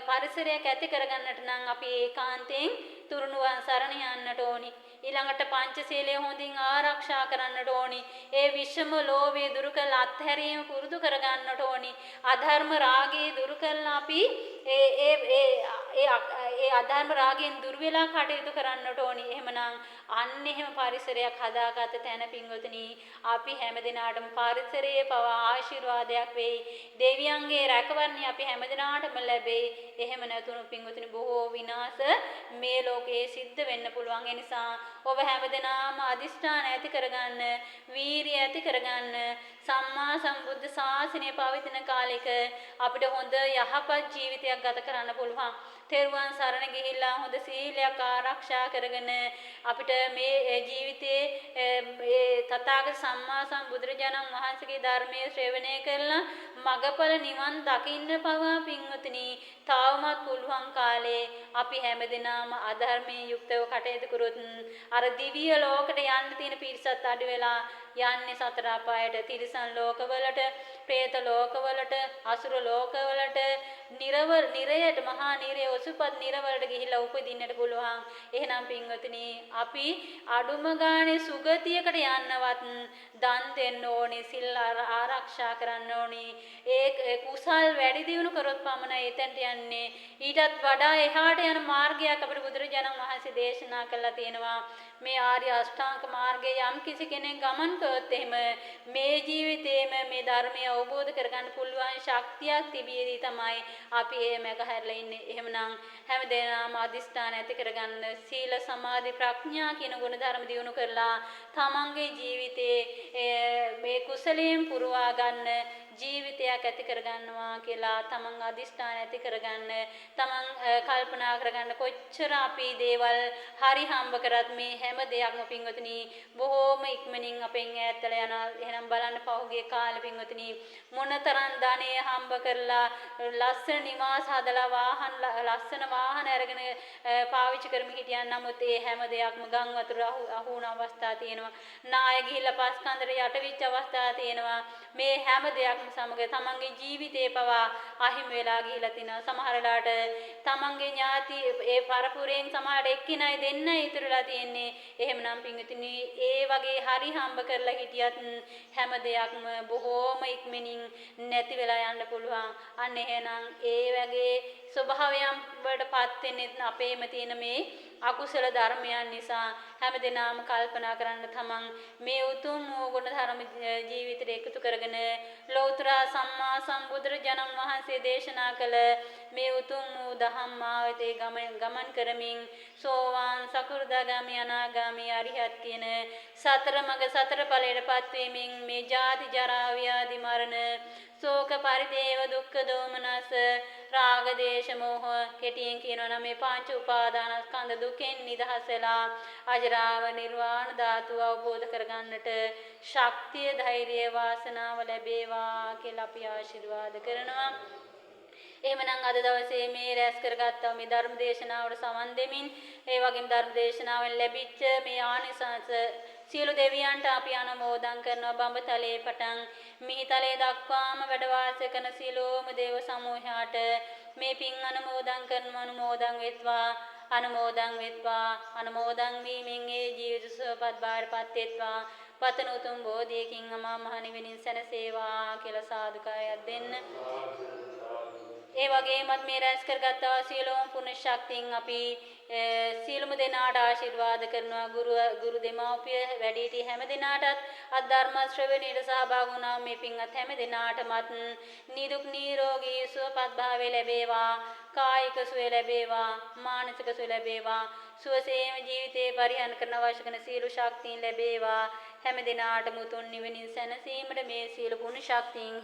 පරිසරයක් ඇති කරගන්නට නම් අපි ඒකාන්තයෙන් තුරුණුවන් සරණ යන්නට ඕනි. ඊළඟට පංචශීලය හොඳින් ආරක්ෂා කරන්නට ඕනි. ඒ විෂම ලෝභය දුරු කළ අත්හැරීම පුරුදු කරගන්නට ඕනි. අධර්ම රාගය දුරු කළා අපි ඒ අධර්ම රාගයෙන් දුර වෙලා කටයුතු කරන්නට ඕනි. එහෙමනම් අන්න එහෙම පරිසරයක් හදාගත තැන පින්වතුනි අපි හැමදිනාටම පරිසරයේ පවා ආශිර්වාදයක් වෙයි. දෙවියන්ගේ රැකවරණය අපි හැමදිනාටම ලැබෙයි. එහෙම නැතුණු පින්වතුනි බොහෝ විනාශ මේ ලෝකයේ සිද්ධ වෙන්න පුළුවන්. ඒ නිසා ඔබ හැමදෙනාම අදිෂ්ඨාන ඇති කරගන්න, වීරිය ඇති කරගන්න. සම්මා සම්බුද්ධ ශාසනය පවතින කාලෙක අපිට හොඳ යහපත් ජීවිතයක් ගත කරන්න පුළුවන්. තෙරුවන් සරණ ගිහිල්ලා හොඳ සීලයක් ආරක්ෂා කරගෙන අපිට මේ ජීවිතයේ මේ තථාගත සම්මා සම්බුදුරජාණන් වහන්සේගේ ධර්මයේ ශ්‍රවණය කරලා මගඵල නිවන් දකින්න පවා පින්වතුනි තාවමත් පුළුවන් කාලේ අපි හැමදෙනාම අධර්මයේ යුක්තව කටයුතු කරොත් අර දිව්‍ය ලෝකයට යන්න තියෙන පිරිසත් අඩු වෙලා යන්නේ සතර අපායට, තිරිසන් ලෝකවලට, പ്രേත ලෝකවලට, අසුර ලෝකවලට, නිරයට මහා නිරය ඔසුපත් නිරවලට ගිහිල්ලා උපදින්නට පුළුවන්. එහෙනම් පින්වතුනි අපි අඩුම ගානේ සුගතියකට යන්නවත් දන් දෙන්න ඕනේ, සිල් ආරක්ෂා කරන්න ඕනේ. ඒ කුසල් වැඩි දියුණු කරොත් පමණයි එතනට යන්නේ. ඊටත් වඩා එහාට යන මාර්ගයක් අපිට බුදුරජාණන් වහන්සේ දේශනා කළා තියෙනවා. මේ ආර්ය අෂ්ටාංග මාර්ගයේ යම් කිසි කෙනෙක් ගමන් කළොත් එහෙම මේ ජීවිතේම මේ ධර්මය අවබෝධ කරගන්න පුළුවන් ශක්තියක් තිබියදී තමයි අපි මේ මගහැරලා ඉන්නේ. එහෙමනම් හැමදේම අදිස්ථාන ඇති කරගන්න සීල සමාධි ප්‍රඥා කියන ගුණ ධර්ම දියුණු කරලා තමන්ගේ ජීවිතේ මේ කුසලයෙන් පුරවා ගන්න ජීවිතයක් ඇති කරගන්නවා කියලා තමන් අදිස්ථාන ඇති කරගන්න තමන් කල්පනා කරගන්න කොච්චර අපි දේවල් හරි හම්බ කරත් මේ හැම දෙයක්ම පින්වතුනි බොහෝම ඉක්මනින් අපෙන් ඈත්ලා යනවා. එහෙනම් බලන්න පහුගිය කාලේ පින්වතුනි මොනතරම් ධනෙ හම්බ කරලා ලස්සන නිවාස හදලා ලස්සන වාහන අරගෙන පාවිච්චි කරමින් හිටියන් නමුත් ඒ හැම දෙයක්ම ගම් වතුර අහු වුණ අවස්ථා තියෙනවා. නාය ගිහිල්ලා පස් කන්දර යට වෙච්ච අවස්ථා තියෙනවා. මේ හැම දෙයක්ම සමග තමන්ගේ ජීවිතේ පවා අහිමි වෙලා ගිහිලා තිනවා. සමහර වෙලාවට තමන්ගේ ඥාති ඒ පරපුරෙන් සමහරට එක්කිනයි දෙන්නයි ඉතුරුලා තියෙන්නේ. එහෙමනම් පින්විතනි ඒ වගේ හරි හම්බ කරලා හිටියත් හැම දෙයක්ම බොහෝම ඉක්මනින් නැති වෙලා යන්න පුළුවන්. අන්න එහෙනම් ඒ වගේ ස්වභාවයන් වලටපත් වෙන්නේ අපේම තියෙන මේ අකුසල ධර්මයන් නිසා හැමදෙනාම කල්පනා කරන්න තමන් මේ උතුම් ගුණ ධර්ම ජීවිතයට එකතු කරගෙන ලෞතර සම්මා සම්බුදුරජාණන් වහන්සේ දේශනා කළ මේ උතුම් දහම් මාවතේ ගමන් කරමින් සෝවාන් සකෘදාගාමි අනාගාමි අරිහත් කියන සතර මඟ සතර ඵලයටපත් වීමෙන් මේ ජාති ජරා ව්‍යාධි මරණ ශෝක පරිදේව දුක්ඛ දෝමනස රාග දේශ මොහ කෙටියෙන් කියනවා නම් මේ පංච උපාදානස්කන්ධ දුකෙන් නිදහස් වෙලා අජරාව නිර්වාණ ධාතුව අවබෝධ කරගන්නට ශක්තිය ධෛර්යය වාසනාව ලැබේවා කියලා අපි ආශිර්වාද කරනවා. එහෙමනම් අද දවසේ මේ රැස් කරගත්තා මේ ධර්ම දේශනාවට සමන් දෙමින් ඒ වගේම ධර්ම දේශනාවෙන් ලැබිච්ච මේ ආනිසංස සියලු දෙවියන්ට අපි අනුමෝදන් කරනවා. බඹතලේ පටන් මිහිතලේ දක්වාම වැඩ වාසය කරන සියලුම දේව සමූහයාට මේ පින් අනුමෝදන් කරන අනුමෝදන් වෙත්වා අනුමෝදන් වීමෙන් ඒ ජීවිත සුවපත් බාරපත් වෙත්වා පතන උතුම් බෝධියකින් අමා මහ නිවනින් සැනසේවා කියලා සාදුකාරයක් දෙන්න. ඒ වගේමත් මේ රැස් කරගත්තා සියලුම පුණ්‍ය ශක්තියින් අපි සියලුම දෙනාට ආශිර්වාද කරනවා. ගුරු දෙමව්පිය වැඩිහිටි හැම දෙනාටත් අත් ධර්ම ශ්‍රවණයට සහභාගී වුණා මේ පින්වත් හැම දෙනාටමත් නිදුක් නිරෝගී සුවපත් භාවය ලැබේවා. කායික සුවය ලැබේවා. මානසික සුවය ලැබේවා. සුවසේම ජීවිතේ පරිහරණය කරන අවශ්‍ය කරන සියලු ශක්තියින් ලැබේවා. හැම දිනාටම උතුම් නිවනින් සැනසීමට මේ සියලු පුණ්‍ය ශක්තියින්